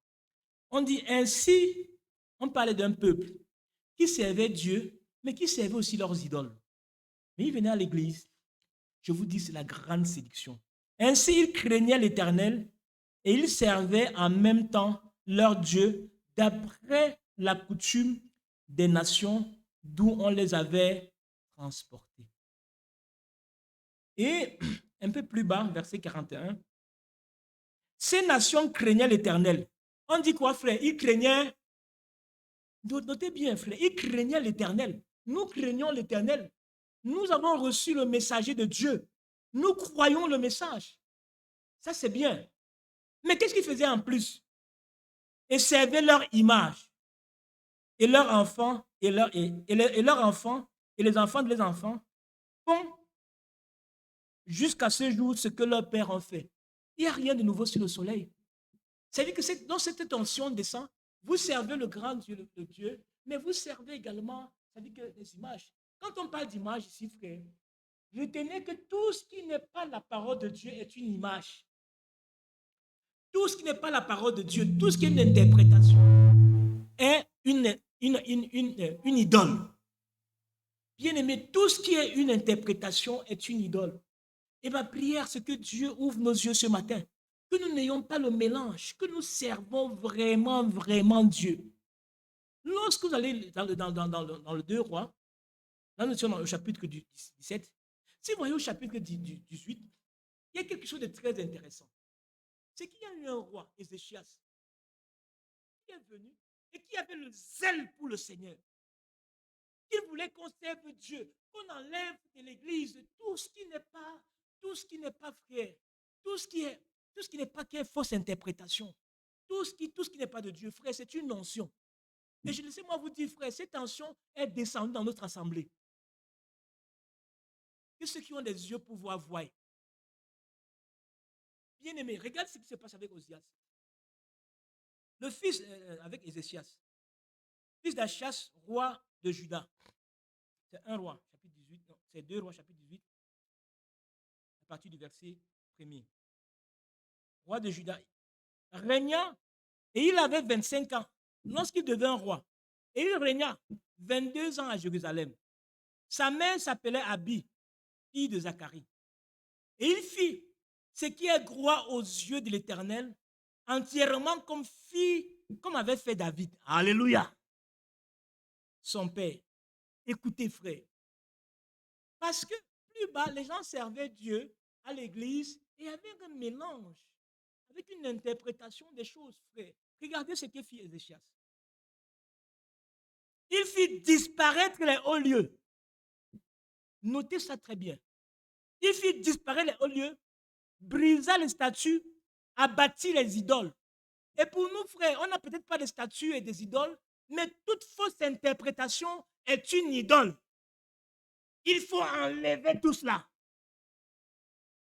On dit ainsi, on parlait d'un peuple qui servait Dieu, mais qui servait aussi leurs idoles. Mais ils venaient à l'église. Je vous dis, c'est la grande séduction. Ainsi, ils craignaient l'Éternel et ils servaient en même temps leur Dieu d'après la coutume des nations d'où on les avait transportés. Et un peu plus bas, verset 41, ces nations craignaient l'Éternel. On dit quoi, frère? Ils craignaient, notez bien, frère, ils craignaient l'Éternel. Nous craignons l'Éternel. Nous avons reçu le messager de Dieu. Nous croyons le message. Ça, c'est bien. Mais qu'est-ce qu'ils faisaient en plus? Ils servaient leur image. Et leurs enfants, et leurs enfants, et les enfants de leurs enfants font jusqu'à ce jour ce que leurs pères ont fait. Il n'y a rien de nouveau sur le soleil. C'est-à-dire que dans cette tension descend, vous servez le grand Dieu, le Dieu, mais vous servez également, c'est-à-dire que les images. Quand on parle d'image ici, frère, retenez que tout ce qui n'est pas la parole de Dieu est une image. Tout ce qui n'est pas la parole de Dieu, tout ce qui est une interprétation, est une idole. Bien aimé, tout ce qui est une interprétation est une idole. Et ma prière, c'est que Dieu ouvre nos yeux ce matin. Que nous n'ayons pas le mélange, que nous servons vraiment, vraiment Dieu. Lorsque vous allez dans le 2 Rois, là nous sommes dans le chapitre 17, si vous voyez au chapitre 18, il y a quelque chose de très intéressant. C'est qu'il y a eu un roi, Ézéchias, qui est venu et qui avait le zèle pour le Seigneur. Il voulait qu'on serve Dieu, qu'on enlève de l'église tout ce qui n'est pas frère, tout ce qui n'est pas qu'une fausse interprétation, tout ce qui n'est pas de Dieu, frère, c'est une onction. Et je laissez-moi vous dire, frère, cette onction est descendue dans notre assemblée. Que ceux qui ont des yeux pour voir, voient. Bien aimé, regarde ce qui se passe avec Osias. Le fils, avec Ézéchias, fils d'Achas, roi de Juda. C'est 1 roi, chapitre 18, non, c'est 2 rois, chapitre 18, à partir du verset 1er. Roi de Juda, régna, et il avait 25 ans lorsqu'il devint roi. Et il régna 22 ans à Jérusalem. Sa mère s'appelait Abi, fille de Zacharie. Et il fit ce qui est droit aux yeux de l'Éternel, entièrement comme avait fait David. Alléluia. Son père. Écoutez, frère. Parce que plus bas, les gens servaient Dieu à l'église et avec un mélange, avec une interprétation des choses, frère. Regardez ce que fit Ézéchias. Il fit disparaître les hauts lieux. Notez ça très bien. Il fit disparaître les hauts lieux, brisa les statues, abattit les idoles. Et pour nous, frères, on n'a peut-être pas de statues et des idoles, mais toute fausse interprétation est une idole. Il faut enlever tout cela.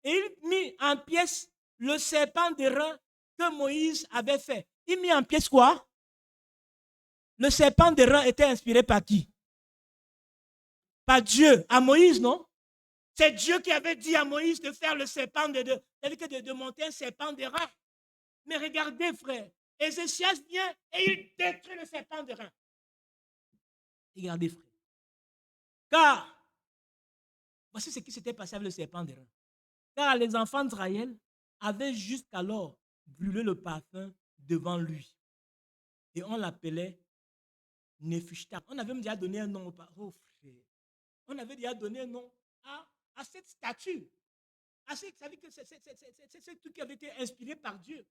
Et il mit en pièces le serpent d'airain que Moïse avait fait. Il mit en pièces quoi? Le serpent d'airain était inspiré par qui? Par Dieu, à Moïse, non? C'est Dieu qui avait dit à Moïse de faire le serpent de monter un serpent d'airain. Mais regardez, frère, Ézéchias vient et il détruit le serpent d'airain. Regardez, frère. Car, voici ce qui s'était passé avec le serpent d'airain. Car les enfants d'Israël avaient jusqu'alors brûlé le parfum devant lui. Et on l'appelait Nephishtan. On avait déjà donné un nom au frère. On avait déjà donné un nom à cette statue. Vous savez que c'est ce truc qui avait été inspiré par Dieu.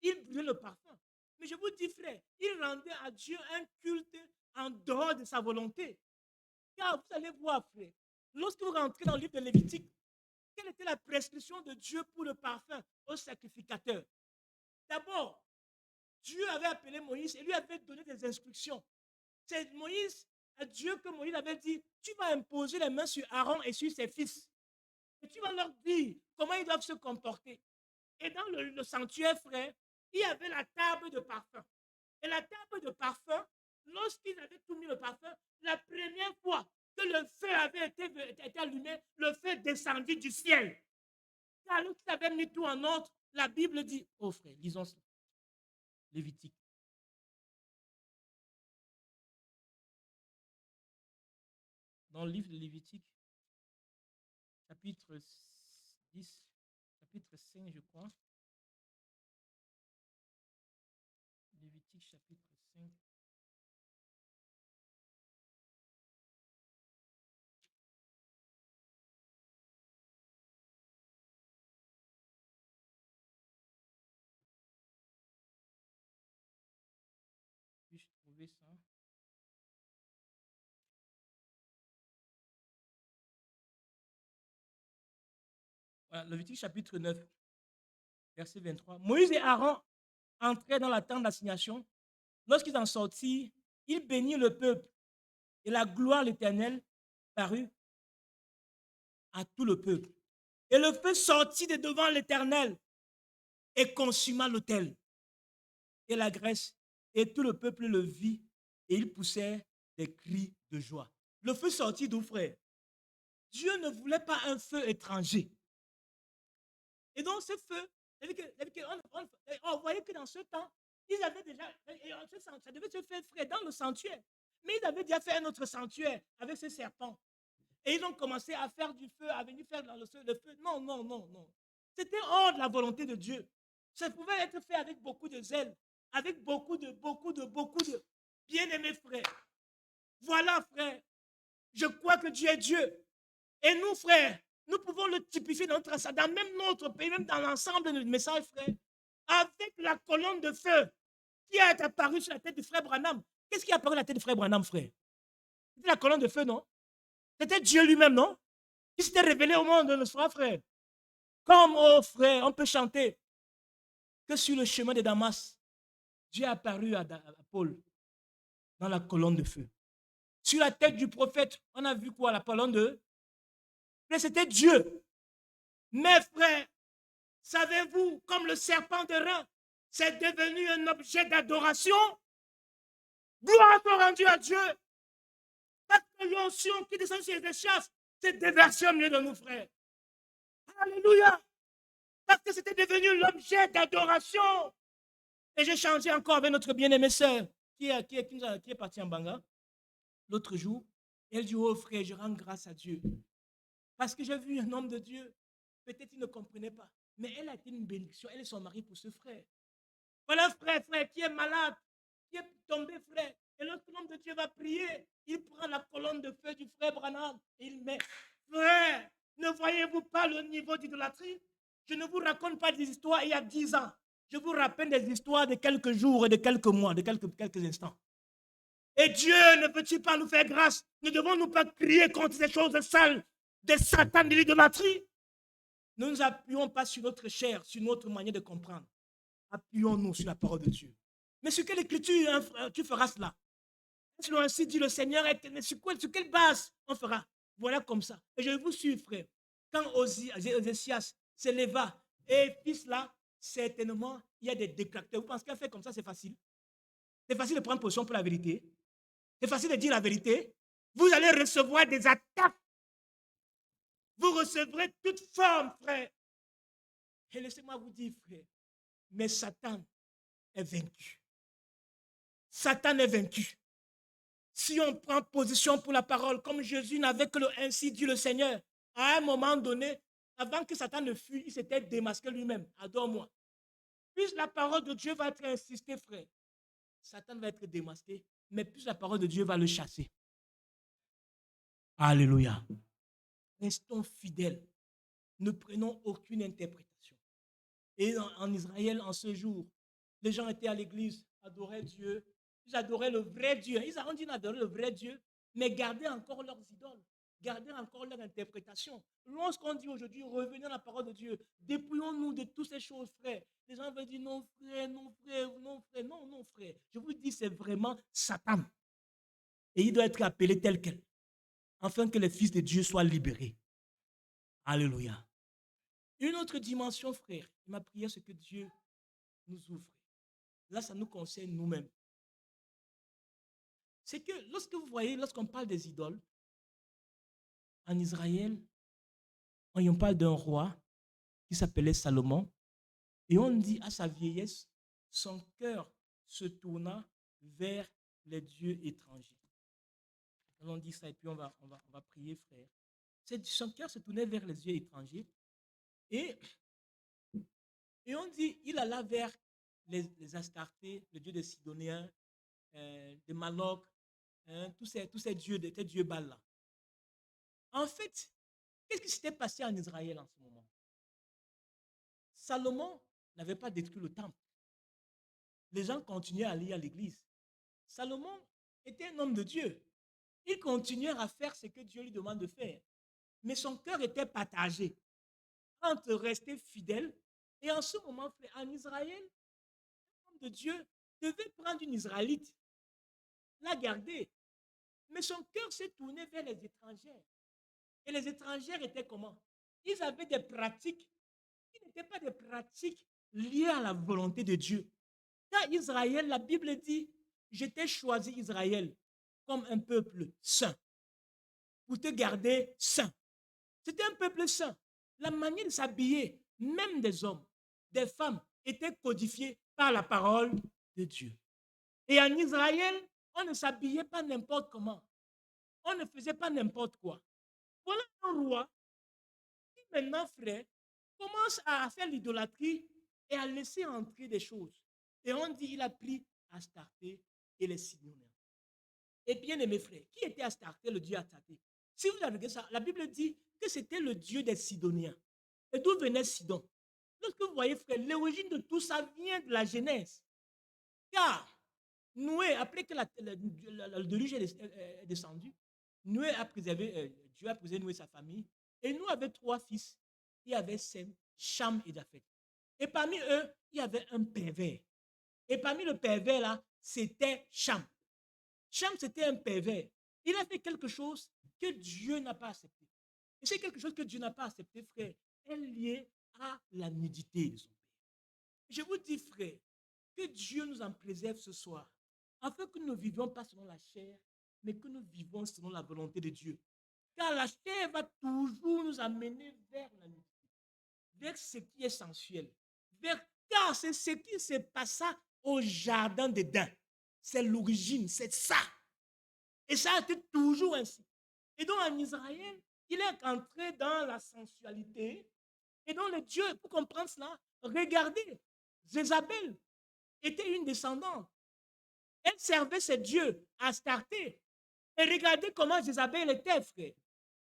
Il brûlait le parfum. Mais je vous dis, frère, il rendait à Dieu un culte en dehors de sa volonté. Car vous allez voir, frère, lorsque vous rentrez dans le livre de Lévitique, quelle était la prescription de Dieu pour le parfum au sacrificateur? D'abord, Dieu avait appelé Moïse et lui avait donné des instructions. C'est Moïse, à Dieu que Moïse avait dit, tu vas imposer les mains sur Aaron et sur ses fils. Et tu vas leur dire comment ils doivent se comporter. Et dans le sanctuaire, frère, il y avait la table de parfum. Et la table de parfum, lorsqu'ils avaient tout mis le parfum, la première fois que le feu avait été allumé, le feu descendit du ciel. Car lorsqu'ils avaient mis tout en ordre, la Bible dit, oh frère, lisons ça. Lévitique. Dans le livre de Lévitique, chapitre 10, chapitre 5, je crois. Lévitique, chapitre 5. Puis-je trouver ça? Voilà, Lévitique, chapitre 9, verset 23. Moïse et Aaron entraient dans la tente d'assignation. Lorsqu'ils en sortirent, ils bénirent le peuple. Et la gloire de l'Éternel parut à tout le peuple. Et le feu sortit de devant l'Éternel et consuma l'autel et la graisse. Et tout le peuple le vit et ils poussèrent des cris de joie. Le feu sortit d'où, frère? Dieu ne voulait pas un feu étranger. Et donc ce feu, on voyait que dans ce temps, ils avaient déjà, ça devait se faire, frère, dans le sanctuaire. Mais ils avaient déjà fait un autre sanctuaire avec ce serpent. Et ils ont commencé à faire du feu, à venir faire dans le feu. Non, non, non, non. C'était hors de la volonté de Dieu. Ça pouvait être fait avec beaucoup de zèle, avec beaucoup de bien-aimés frères. Voilà, frère. Je crois que Dieu est Dieu. Et nous, frères, nous pouvons le typifier dans même notre pays, même dans l'ensemble de notre message, frère. Avec la colonne de feu qui est apparue sur la tête du frère Branham. Qu'est-ce qui est apparu sur la tête du frère Branham, frère? C'était la colonne de feu, non? C'était Dieu lui-même, non? Qui s'était révélé au monde de notre frère. Comme, oh frère, on peut chanter que sur le chemin de Damas, Dieu est apparu à Paul dans la colonne de feu. Sur la tête du prophète, on a vu quoi? La colonne de... Mais c'était Dieu. Mais frère, savez-vous, comme le serpent de rein, c'est devenu un objet d'adoration? Gloire soit rendue à Dieu. Parce que l'onction qui descend sur les chasses, c'est déversé au milieu de nous, frères. Alléluia. Parce que c'était devenu l'objet d'adoration. Et j'ai changé encore avec notre bien-aimée sœur qui est partie en Banga l'autre jour. Elle dit, oh frère, je rends grâce à Dieu. Parce que j'ai vu un homme de Dieu. Peut-être il ne comprenait pas. Mais elle a été une bénédiction. Elle et son mari pour ce frère. Voilà, frère, qui est malade, qui est tombé, frère. Et lorsque l'homme de Dieu va prier, il prend la colonne de feu du frère Branham et il met. Frère, ne voyez-vous pas le niveau d'idolâtrie? Je ne vous raconte pas des histoires il y a 10 ans. Je vous rappelle des histoires de quelques jours et de quelques mois, de quelques instants. Et Dieu ne peut-il pas nous faire grâce? Ne devons-nous pas crier contre ces choses sales de Satan, de l'idolâtrie? Ne nous appuyons pas sur notre chair, sur notre manière de comprendre. Appuyons-nous sur la parole de Dieu. Mais sur quelle écriture hein, tu feras cela? Selon ainsi dit le Seigneur, mais sur quelle base on fera? Voilà comme ça. Et je vous suis, frère. Quand Oséias s'éleva et fit cela, certainement, il y a des détracteurs. Vous pensez qu'à faire comme ça, c'est facile? C'est facile de prendre position pour la vérité. C'est facile de dire la vérité. Vous allez recevoir des attaques. Vous recevrez toute forme, frère. Et laissez-moi vous dire, frère, mais Satan est vaincu. Satan est vaincu. Si on prend position pour la parole, comme Jésus n'avait que le ainsi dit le Seigneur, à un moment donné, avant que Satan ne fuit, il s'était démasqué lui-même. Adore-moi. Puis la parole de Dieu va être insistée, frère. Satan va être démasqué, mais plus la parole de Dieu va le chasser. Alléluia. Restons fidèles. Ne prenons aucune interprétation. Et en Israël, en ce jour, les gens étaient à l'église, adoraient Dieu. Ils adoraient le vrai Dieu. Ils ont dit d'adorer le vrai Dieu, mais gardaient encore leurs idoles, gardaient encore leur interprétation. Lorsqu'on dit aujourd'hui, revenez à la parole de Dieu, dépouillons-nous de toutes ces choses, frère. Les gens veulent dire non, frère, non, frère, non, frère, non, non, frère. Je vous dis, c'est vraiment Satan. Et il doit être appelé tel quel, afin que les fils de Dieu soient libérés. Alléluia. Une autre dimension, frère, ma prière, c'est que Dieu nous ouvre. Là, ça nous concerne nous-mêmes. C'est que lorsque vous voyez, lorsqu'on parle des idoles, en Israël, on parle d'un roi qui s'appelait Salomon, et on dit à sa vieillesse, son cœur se tourna vers les dieux étrangers. On dit ça et puis on va prier, frère. Son cœur se tournait vers les dieux étrangers, et on dit, il alla vers les Astartés, le dieu des Sidoniens, de Moloch, tous ces dieux Baal-là. En fait, qu'est-ce qui s'était passé en Israël en ce moment? Salomon n'avait pas détruit le temple. Les gens continuaient à aller à l'église. Salomon était un homme de Dieu. Il continuait à faire ce que Dieu lui demande de faire. Mais son cœur était partagé entre rester fidèle et en ce moment, en Israël, l'homme de Dieu devait prendre une Israélite, la garder. Mais son cœur s'est tourné vers les étrangers. Et les étrangers étaient comment? Ils avaient des pratiques qui n'étaient pas des pratiques liées à la volonté de Dieu. Quand Israël, la Bible dit, je t'ai choisi Israël comme un peuple saint, pour te garder saint. C'était un peuple saint. La manière de s'habiller, même des hommes, des femmes, était codifiée par la parole de Dieu. Et en Israël, on ne s'habillait pas n'importe comment. On ne faisait pas n'importe quoi. Voilà un roi qui maintenant, frère, commence à faire l'idolâtrie et à laisser entrer des choses. Et on dit il a pris Astarté et les Sidoniens. Et bien aimé frère, qui était Astarté, le dieu Astarté? Si vous regardez ça, la Bible dit que c'était le dieu des Sidoniens. Et d'où venait Sidon? Lorsque vous voyez, frère, l'origine de tout ça vient de la Genèse. Car Noé, après que le déluge est descendu, Noé a préservé, Dieu a préservé Noé et sa famille. Et Noé avait 3 fils. Il y avait Sem, Cham et Japheth. Et parmi eux, il y avait un pervers. Et parmi le pervers là, c'était Cham. Cham, c'était un pervers. Il a fait quelque chose que Dieu n'a pas accepté. Et c'est quelque chose que Dieu n'a pas accepté, frère, est lié à la nudité de son père. Je vous dis, frère, que Dieu nous en préserve ce soir, afin que nous ne vivions pas selon la chair, mais que nous vivons selon la volonté de Dieu. Car la chair va toujours nous amener vers la nudité, vers ce qui est sensuel. Car c'est ce qui se passa au jardin d'Éden. C'est l'origine, c'est ça. Et ça a été toujours ainsi. Et donc en Israël, il est entré dans la sensualité. Et donc le Dieu, pour comprendre cela, regardez, Jézabel était une descendante. Elle servait ses dieux à Astarté. Et regardez comment Jézabel était, frère.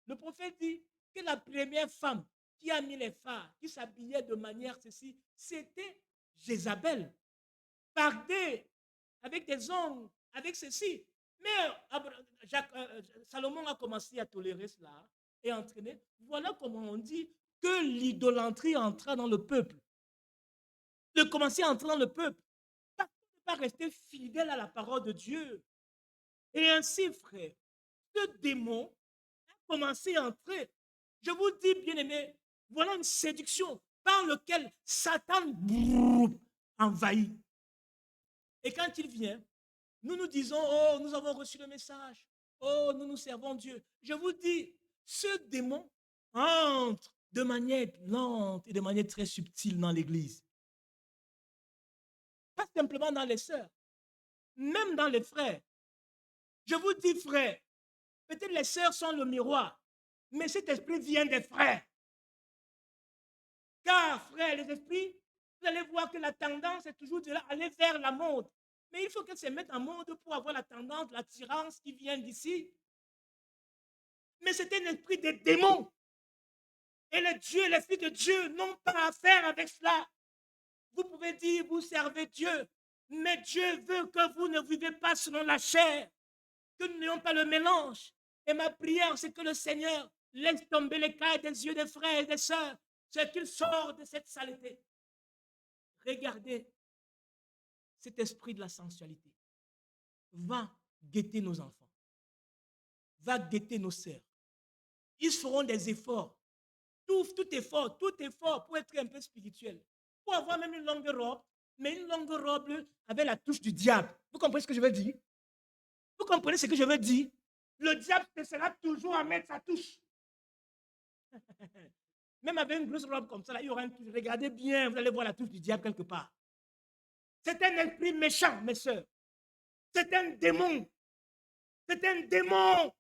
Le prophète dit que la première femme qui a mis les phares, qui s'habillait de manière ceci, c'était Jézabel. Pardée, avec des ongles, avec ceci. Mais Salomon a commencé à tolérer cela et entraîner. Voilà comment on dit que l'idolâtrie entra dans le peuple. De commencer à entrer dans le peuple. Parce qu'on ne peut pas rester fidèle à la parole de Dieu. Et ainsi, frère, ce démon a commencé à entrer. Je vous dis, bien-aimés, voilà une séduction par laquelle Satan envahit. Et quand il vient, nous nous disons, oh, nous avons reçu le message. Oh, nous nous servons Dieu. Je vous dis, ce démon entre de manière lente et de manière très subtile dans l'église. Pas simplement dans les sœurs, même dans les frères. Je vous dis, frères, peut-être les sœurs sont le miroir, mais cet esprit vient des frères. Car, frères, les esprits, vous allez voir que la tendance est toujours d'aller vers la mode. Mais il faut qu'elle se mette en mode pour avoir la tendance, l'attirance qui vient d'ici. Mais c'est un esprit de démons. Et les dieux, les filles de Dieu n'ont pas affaire avec cela. Vous pouvez dire, vous servez Dieu, mais Dieu veut que vous ne vivez pas selon la chair, que nous n'ayons pas le mélange. Et ma prière, c'est que le Seigneur laisse tomber les cailles des yeux des frères et des sœurs, c'est qu'il sort de cette saleté. Regardez cet esprit de la sensualité. Va guetter nos enfants. Va guetter nos sœurs. Ils feront des efforts. Tout effort pour être un peu spirituel. Pour avoir même une longue robe, mais une longue robe avec la touche du diable. Vous comprenez ce que je veux dire? Vous comprenez ce que je veux dire? Le diable sera toujours à mettre sa touche. Même avec une grosse robe comme ça, là, il y aura une touche. Regardez bien, vous allez voir la touche du diable quelque part. C'est un esprit méchant, mes soeurs. C'est un démon. C'est un démon.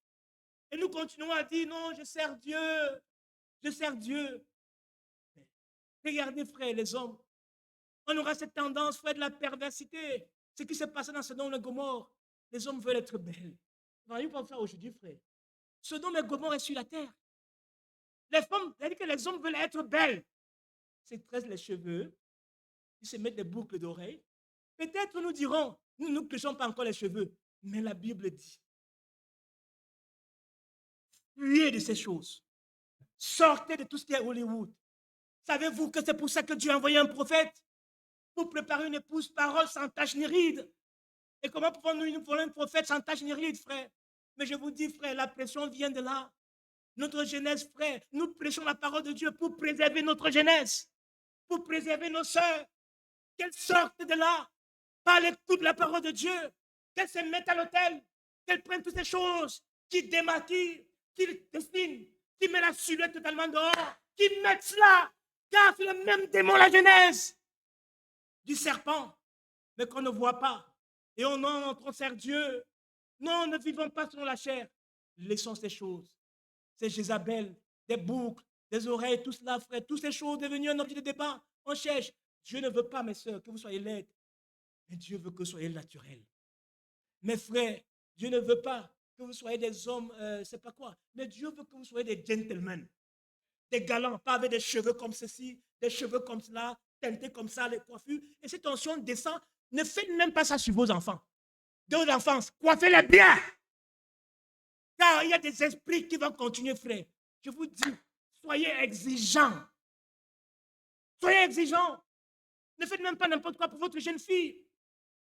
Et nous continuons à dire, non, je sers Dieu. Je sers Dieu. Regardez, frères, les hommes. On aura cette tendance, frère, de la perversité. Ce qui s'est passé dans Sodome et Gomorrhe. Les hommes veulent être belles. Vous voyez pas ça aujourd'hui, frère. Sodome et Gomorrhe est sur la terre. Les femmes, c'est-à-dire que les hommes veulent être belles. Ils se tressent les cheveux. Ils se mettent des boucles d'oreilles. Peut-être nous dirons, nous ne touchons pas encore les cheveux. Mais la Bible dit, fuyez de ces choses. Sortez de tout ce qui est Hollywood. Savez-vous que c'est pour ça que Dieu a envoyé un prophète? Pour préparer une épouse parole sans tache ni ride. Et comment pouvons-nous nous faire un prophète sans tache ni ride, frère? Mais je vous dis, frère, la pression vient de là. Notre jeunesse, frère, nous prêchons la parole de Dieu pour préserver notre jeunesse, pour préserver nos sœurs. Qu'elles sortent de là, par l'écoute de la parole de Dieu, qu'elles se mettent à l'autel, qu'elles prennent toutes ces choses qui démaquillent, qui dessinent, qui mettent la silhouette totalement dehors, qui mettent cela, car c'est le même démon, la genèse du serpent, mais qu'on ne voit pas. Et on entre, on sert Dieu. Non, ne vivons pas selon la chair. Laissons ces choses. C'est Jézabel, des boucles, des oreilles, tout cela, frère, toutes ces choses devenues un objet de débat. On cherche. Dieu ne veut pas, mes soeurs, que vous soyez laides. Mais Dieu veut que vous soyez naturels. Mes frères, Dieu ne veut pas que vous soyez des hommes, c'est pas quoi. Mais Dieu veut que vous soyez des gentlemen. Des galants, pas avec des cheveux comme ceci, des cheveux comme cela, teintés comme ça, les coiffures. Et cette tension descend. Ne faites même pas ça sur vos enfants. De vos enfants, coiffez-les bien. Car il y a des esprits qui vont continuer, frère. Je vous dis, soyez exigeants. Soyez exigeants. Ne faites même pas n'importe quoi pour votre jeune fille.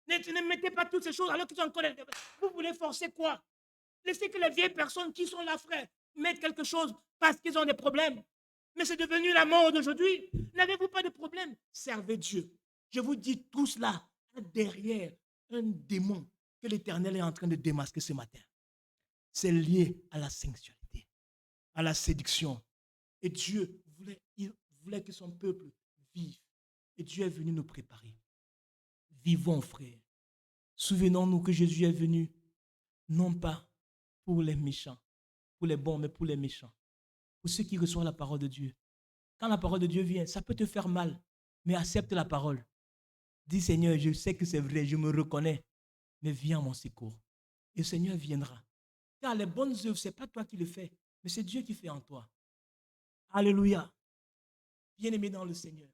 Ne mettez pas toutes ces choses alors qu'ils sont encore... Vous voulez forcer quoi? Laissez que les vieilles personnes qui sont là, frère, mettent quelque chose parce qu'ils ont des problèmes. Mais c'est devenu la mode d'aujourd'hui. N'avez-vous pas de problème? Servez Dieu. Je vous dis tout cela derrière un démon que l'Éternel est en train de démasquer ce matin. C'est lié à la sensualité, à la séduction. Et Dieu voulait que son peuple vive. Et Dieu est venu nous préparer. Vivons, frère. Souvenons-nous que Jésus est venu, non pas pour les méchants, pour les bons, mais pour les méchants. Pour ceux qui reçoivent la parole de Dieu. Quand la parole de Dieu vient, ça peut te faire mal, mais accepte la parole. Dis, Seigneur, je sais que c'est vrai, je me reconnais, mais viens à mon secours. Et le Seigneur viendra. Car les bonnes œuvres, ce n'est pas toi qui le fais, mais c'est Dieu qui fait en toi. Alléluia. Bien-aimé dans le Seigneur.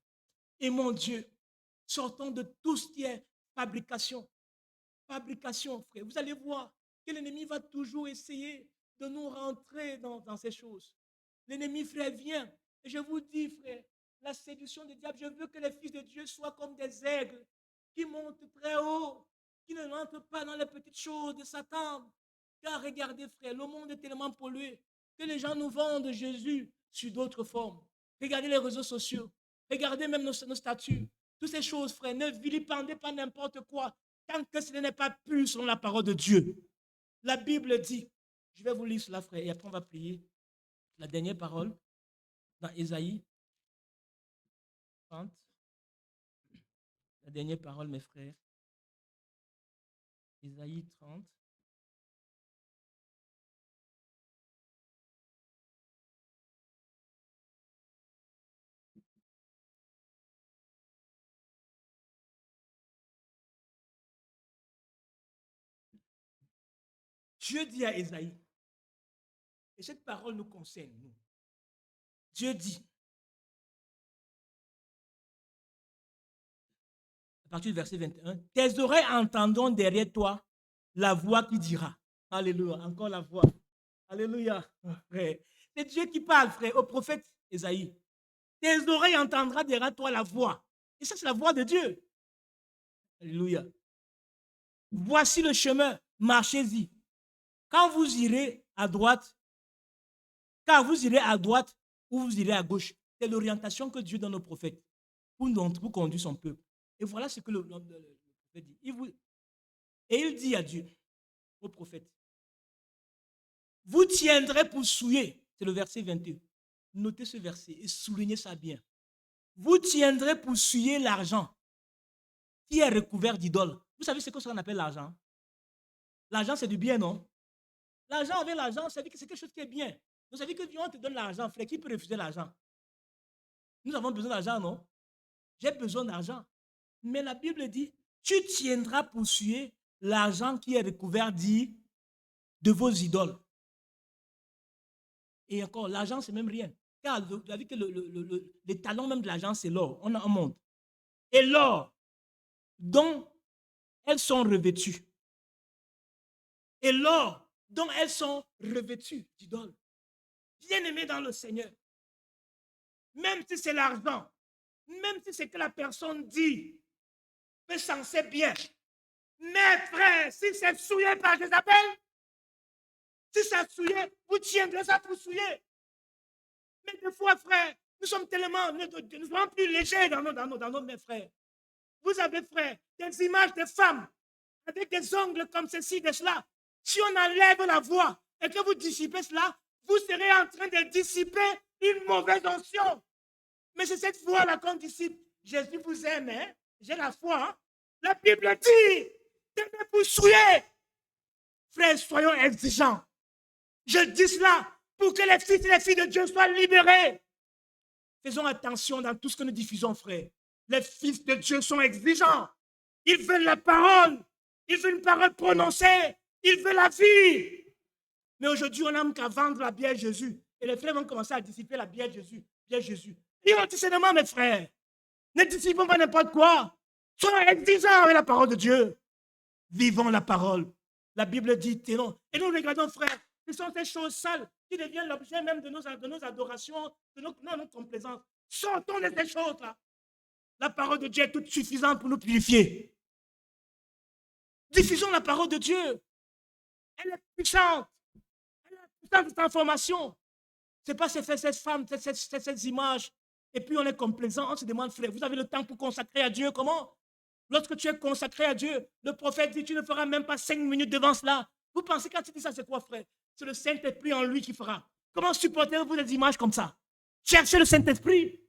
Et mon Dieu, sortons de tout ce qui est fabrication. Fabrication, frère. Vous allez voir que l'ennemi va toujours essayer de nous rentrer dans ces choses. L'ennemi, frère, vient. Et je vous dis, frère, la séduction du diable, je veux que les fils de Dieu soient comme des aigles qui montent très haut, qui ne rentrent pas dans les petites choses de Satan. Car regardez, frère, le monde est tellement pollué que les gens nous vendent Jésus sous d'autres formes. Regardez les réseaux sociaux. Regardez même nos statuts. Toutes ces choses, frère, ne vilipendez pas n'importe quoi tant que ce n'est pas pur selon la parole de Dieu. La Bible dit, je vais vous lire cela, frère, et après on va prier. La dernière parole, dans Ésaïe 30. La dernière parole, mes frères. Ésaïe 30. Dieu dit à Ésaïe, et cette parole nous concerne, nous. Dieu dit, à partir du verset 21, tes oreilles entendront derrière toi la voix qui dira. Alléluia, encore la voix. Alléluia, frère. C'est Dieu qui parle, frère, au prophète Ésaïe. Tes oreilles entendront derrière toi la voix. Et ça, c'est la voix de Dieu. Alléluia. Voici le chemin, marchez-y. Quand vous irez à droite ou vous irez à gauche, c'est l'orientation que Dieu donne au prophète pour conduire son peuple. Et voilà ce que le prophète dit. Il dit à Dieu, au prophète, vous tiendrez pour souiller, c'est le verset 22. Notez ce verset et soulignez ça bien. Vous tiendrez pour souiller l'argent qui est recouvert d'idoles. Vous savez ce qu'on appelle l'argent? L'argent, c'est du bien, non? L'argent avec l'argent, ça veut dire que c'est quelque chose qui est bien. Vous savez que on te donne l'argent, frère, qui peut refuser l'argent? Nous avons besoin d'argent, non? J'ai besoin d'argent. Mais la Bible dit, tu tiendras pour souiller l'argent qui est recouvert de vos idoles. Et encore, l'argent, c'est même rien. Car vous avez que les talents même de l'argent, c'est l'or. On a un monde. Et l'or dont elles sont revêtues. Et l'or dont elles sont revêtues d'idoles. Bien-aimés dans le Seigneur. Même si c'est l'argent, même si c'est que la personne dit, mais ça c'est bien. Mais frère, si c'est souillé par Jézabel, si c'est souillé, vous tiendrez ça pour souiller. Mais des fois, frère, nous sommes tellement, nous sommes plus légers dans nos mes frères. Vous avez, frère, des images de femmes avec des ongles comme ceci, de cela. Si on enlève la voix et que vous dissipez cela, vous serez en train de dissiper une mauvaise onction. Mais c'est cette voix-là qu'on dissipe. Jésus vous aime, hein? J'ai la foi. Hein? La Bible dit, tenez pour souiller. Frères, soyons exigeants. Je dis cela pour que les fils et les filles de Dieu soient libérés. Faisons attention dans tout ce que nous diffusons, frères. Les fils de Dieu sont exigeants. Ils veulent la parole. Ils veulent une parole prononcée. Ils veulent la vie. Mais aujourd'hui, on n'a qu'à vendre la bière Jésus. Et les frères vont commencer à dissiper la bière Jésus. Bière Jésus. Et on discernement, mes frères. Ne dissipons pas n'importe quoi. Soyons exigeants avec la parole de Dieu. Vivons la parole. La Bible dit, tenons. Et nous regardons, frères, ce sont ces choses sales qui deviennent l'objet même de nos adorations, de nos complaisances. Sortons de ces choses-là. La parole de Dieu est toute suffisante pour nous purifier. Diffusons la parole de Dieu. Elle est puissante. Elle est puissante, cette information. Ce n'est pas cette femme, ces images. Et puis on est complaisant, on se demande, frère, vous avez le temps pour consacrer à Dieu, comment? Lorsque tu es consacré à Dieu, le prophète dit, tu ne feras même pas 5 minutes devant cela. Vous pensez quand tu dis ça, c'est quoi, frère? C'est le Saint-Esprit en lui qui fera. Comment supportez-vous des images comme ça? Cherchez le Saint-Esprit.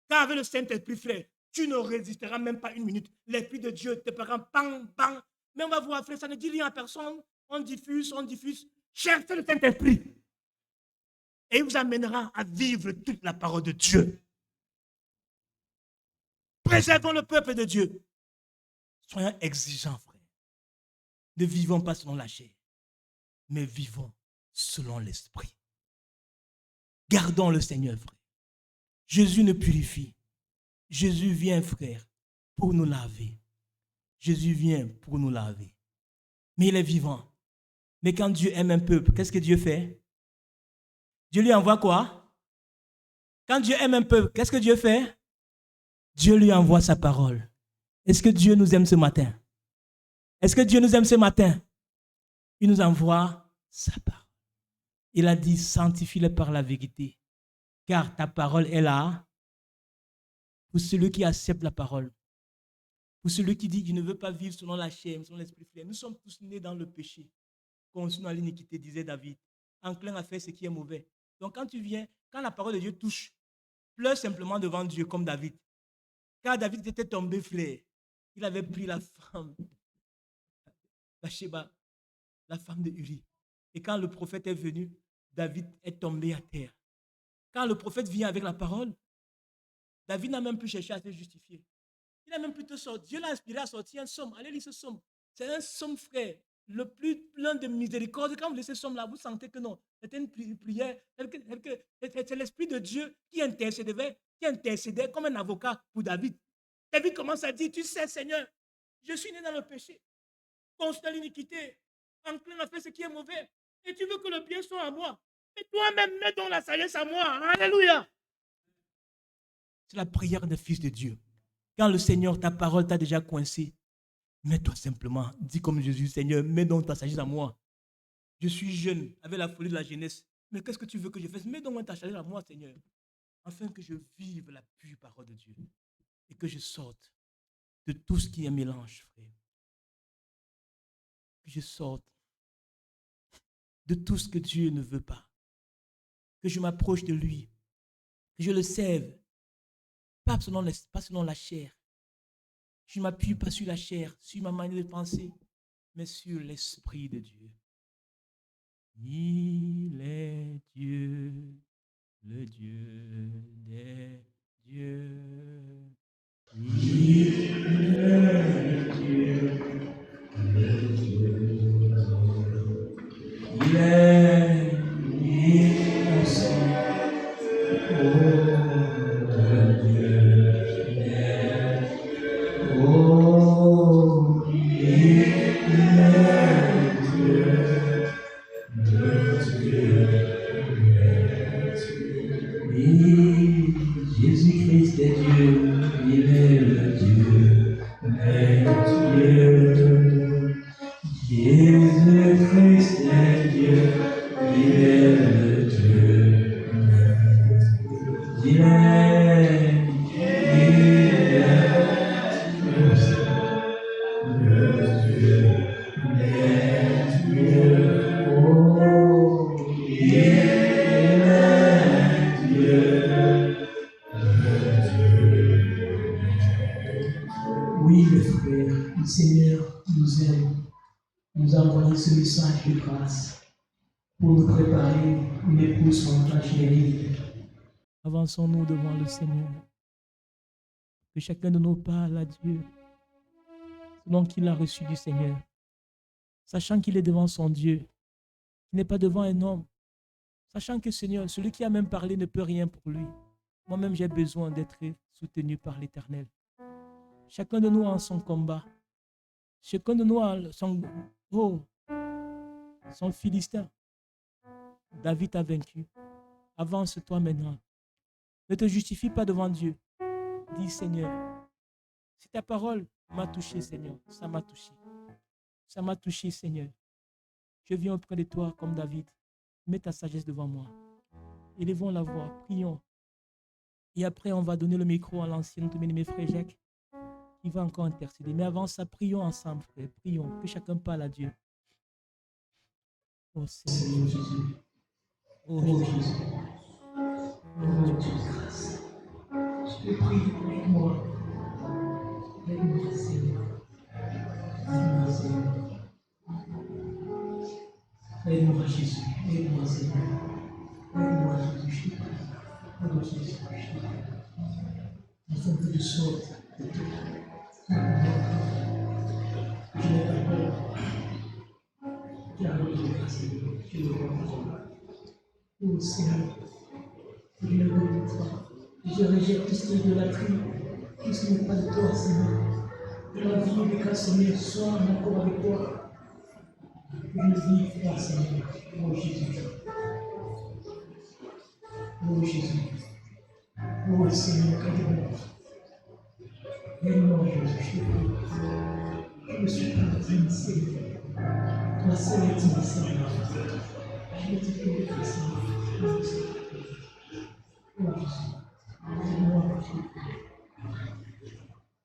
Car avec le Saint-Esprit, frère, tu ne résisteras même pas 1 minute. L'Esprit de Dieu te fera bang, bang. Mais on va voir, frère, ça ne dit rien à personne. On diffuse. Cherchez le Saint-Esprit. Et il vous amènera à vivre toute la parole de Dieu. Préservons le peuple de Dieu. Soyons exigeants, frère. Ne vivons pas selon la chair, mais vivons selon l'esprit. Gardons le Seigneur, frère. Jésus nous purifie. Jésus vient, frère, pour nous laver. Jésus vient pour nous laver. Mais il est vivant. Mais quand Dieu aime un peuple, qu'est-ce que Dieu fait? Dieu lui envoie quoi? Quand Dieu aime un peuple, qu'est-ce que Dieu fait? Dieu lui envoie sa parole. Est-ce que Dieu nous aime ce matin? Est-ce que Dieu nous aime ce matin? Il nous envoie sa parole. Il a dit, sanctifie-les par la vérité, car ta parole est là pour celui qui accepte la parole. Pour celui qui dit, je ne veux pas vivre selon la chair, mais selon l'esprit frère. Nous sommes tous nés dans le péché, conçus dans l'iniquité, disait David, enclin à faire ce qui est mauvais. Donc quand tu viens, quand la parole de Dieu touche, pleure simplement devant Dieu comme David. Car David était tombé, frère. Il avait pris la femme, Bathsheba, la femme de Uri. Et quand le prophète est venu, David est tombé à terre. Quand le prophète vient avec la parole, David n'a même plus cherché à se justifier. Il n'a même plus te sorti. Dieu l'a inspiré à sortir un psaume. Allez lire ce psaume. C'est un psaume, frère. le plus plein de miséricorde. Quand vous laissez ce somme-là, vous sentez que non, c'était une prière, c'est l'Esprit de Dieu qui intercédait comme un avocat pour David. David commence à dire, tu sais Seigneur, je suis né dans le péché, constant l'iniquité, enclin à faire ce qui est mauvais, et tu veux que le bien soit à moi. Mais toi-même, mets donc la sagesse à moi. Alléluia. C'est la prière des fils de Dieu. Quand le Seigneur, ta parole t'a déjà coincé, mets-toi simplement, dis comme Jésus, Seigneur, mets donc ta sagesse à moi. Je suis jeune, avec la folie de la jeunesse. Mais qu'est-ce que tu veux que je fasse? Mets donc ta sagesse à moi, Seigneur, afin que je vive la pure parole de Dieu et que je sorte de tout ce qui est mélange, frère. Que je sorte de tout ce que Dieu ne veut pas. Que je m'approche de lui, que je le serve, pas selon la chair. Je ne m'appuie pas sur la chair, sur ma manière de penser, mais sur l'Esprit de Dieu. Il est Dieu, le Dieu des dieux. Il est Dieu, le Dieu. Il est innocent. Jésus-Christ est Dieu, il est le Dieu, Jésus-Christ est Dieu, il est le Dieu, il est Oui, mes frères, le Seigneur nous aime, nous a envoyé ce message de grâce pour nous préparer une épouse en ta chérie. Avançons-nous devant le Seigneur, que chacun de nous parle à Dieu, selon qu'il a reçu du Seigneur, sachant qu'il est devant son Dieu, qu'il n'est pas devant un homme, sachant que Seigneur, celui qui a même parlé ne peut rien pour lui. Moi-même, j'ai besoin d'être soutenu par l'Éternel. Chacun de nous a son combat. Chacun de nous a son Philistin. David a vaincu. Avance-toi maintenant. Ne te justifie pas devant Dieu. Dis Seigneur, si ta parole m'a touché, Seigneur, ça m'a touché. Ça m'a touché, Seigneur. Je viens auprès de toi comme David. Mets ta sagesse devant moi. Élevons la voix, prions. Et après, on va donner le micro à l'ancien mes frère Jacques, qui va encore intercéder. Mais avant ça, prions ensemble, frère. Prions, que chacun parle à Dieu. Oh Seigneur Jésus. Oh Jésus. Oh Jésus. Je te prie, aide-moi. Aide-moi, Seigneur. Aide-moi, Seigneur. Aide-moi, Jésus. Aide-moi, Seigneur. Aide-moi, Jésus. Je te prie. Oh Jésus, je te prie. Afin que je sorte de tout. Je n'ai pas peur. Car le grâce de Dieu, je le vois. Oh Seigneur, je ne veux pas. Je rejette tout ce qui est idolâtrie, tout ce qui n'est pas de toi, Seigneur. Que la vie de grâce, Seigneur, soit en accord avec toi. Que je vive toi, Seigneur. Oh Jésus. Oh Jésus. Oh Seigneur, aide-moi. Aide-moi, Jésus, je te prie. Je ne suis pas digne, Seigneur. Toi seul est digne, Seigneur. Je te prie, Seigneur. Oh Jésus. Aide-moi, Jésus.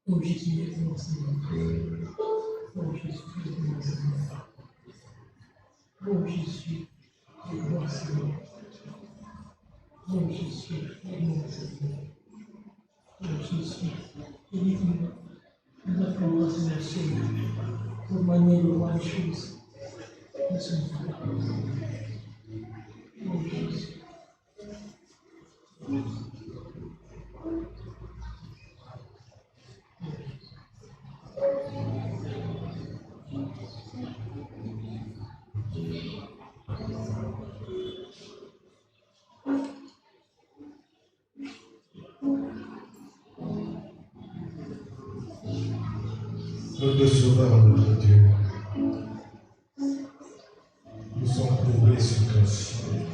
Oh Jésus, aide-moi, Seigneur. Oh Jésus, aide-moi, Seigneur. Oh Jésus, aide-moi, Seigneur. Oh Jésus, aide-moi, Seigneur. Oh Jésus, délivre-moi de la paroisse de la Seigneur, pour manier de voir les choses. Nous sommes frères. Oh Jésus. Notre Sauveur, notre Dieu, nous sommes trouvés sur ton ciel.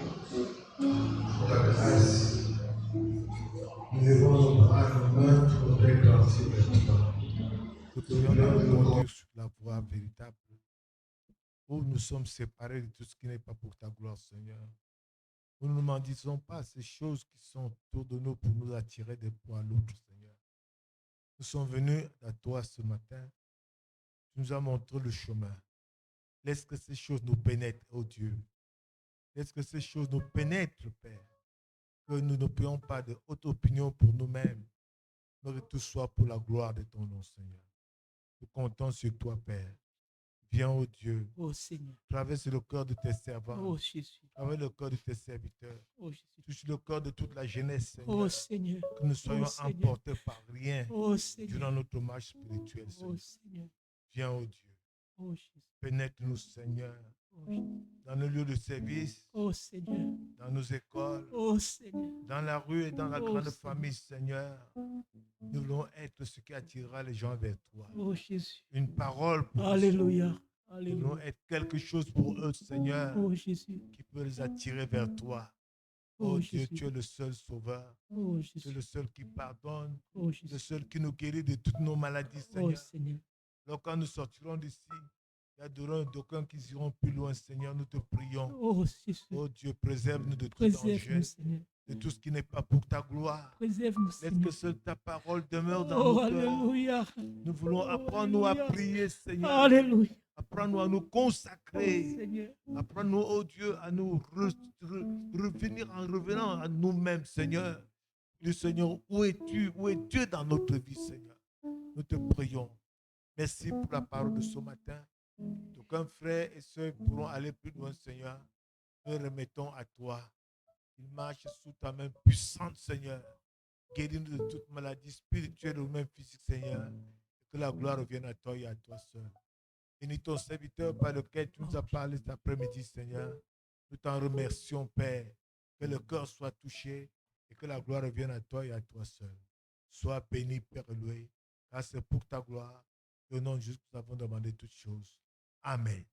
Pour ta grâce, nous levons nos bras, nos mains pour répartir vers toi. Nous prions de nous conduire sur la voie véritable, où nous sommes séparés de tout ce qui n'est pas pour ta gloire, Seigneur. Nous ne mendisons pas ces choses qui sont autour de nous pour nous attirer des points à l'autre, Seigneur. Nous sommes venus à toi ce matin. Tu nous as montré le chemin. Laisse que ces choses nous pénètrent, oh Dieu. Laisse que ces choses nous pénètrent, Père. Que nous ne prions pas de haute opinion pour nous-mêmes, mais que tout soit pour la gloire de ton nom, Seigneur. Nous comptons sur toi, Père. Viens, oh Dieu. Oh Seigneur. Traverse le cœur de tes servants. Oh Jésus. Traverse le cœur de tes serviteurs. Oh Jésus. Touche le cœur de toute la jeunesse, Seigneur. Oh Seigneur. Que nous soyons Seigneur. emportés par rien Oh Seigneur. durant notre marche spirituelle, Seigneur. Oh Seigneur. Viens, oh Dieu. Oh Jésus. Pénètre-nous, Seigneur, Oh Jésus. dans nos lieux de service, Oh Seigneur. dans nos écoles, Oh Seigneur. dans la rue et dans la Oh, grande Seigneur. famille, Seigneur. Nous voulons être ce qui attirera les gens vers toi. Oh Jésus. Une parole pour eux. Alléluia. Nous voulons Alléluia. être quelque chose pour eux, Seigneur, Oh Jésus. qui peut les attirer vers toi. Oh Oh Dieu, Jésus. tu es le seul sauveur. Oh Tu es Jésus. le seul qui pardonne. Oh Le Jésus. seul qui nous guérit de toutes nos maladies, Oh Seigneur. Seigneur. Alors quand nous sortirons d'ici, il y a d'aucuns qui iront plus loin, Seigneur. Nous te prions. Oh Jésus. Oh Dieu, préserve-nous de tout Préserve-nous, danger, Seigneur. de tout ce qui n'est pas pour ta gloire. Préserve-nous, Laisse Seigneur. que seule ta parole demeure dans Oh, nos cœurs. Alléluia. Nous voulons apprendre à Alléluia. prier, Seigneur. Alléluia. Apprends-nous à nous Oh, consacrer. Seigneur. Apprends-nous, oh Dieu, à nous revenir en revenant à nous-mêmes, Seigneur. Le Seigneur, où es-tu? Où es Dieu dans notre vie, Seigneur? Nous te prions. Merci pour la parole de ce matin. D'aucuns frères et sœurs pourront aller plus loin, Seigneur. Nous remettons à toi. Il marche sous ta main puissante, Seigneur. Guéris-nous de toute maladie spirituelle ou même physique, Seigneur. Que la gloire revienne à toi et à toi seul. Bénis ton serviteur par lequel tu nous as parlé cet après-midi, Seigneur. Nous t'en remercions, Père. Que le cœur soit touché et que la gloire revienne à toi et à toi seul. Sois béni, Père loué, car c'est pour ta gloire. Au nom de Jésus, nous avons demandé toutes choses. Amen.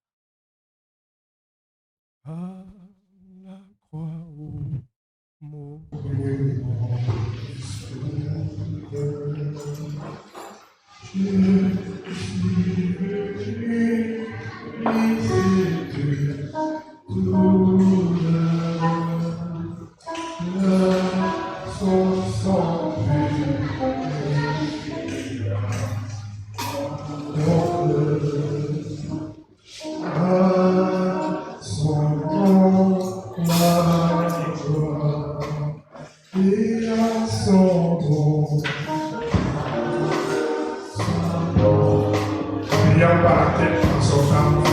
À la croix où mon Prions par la tête en son temps.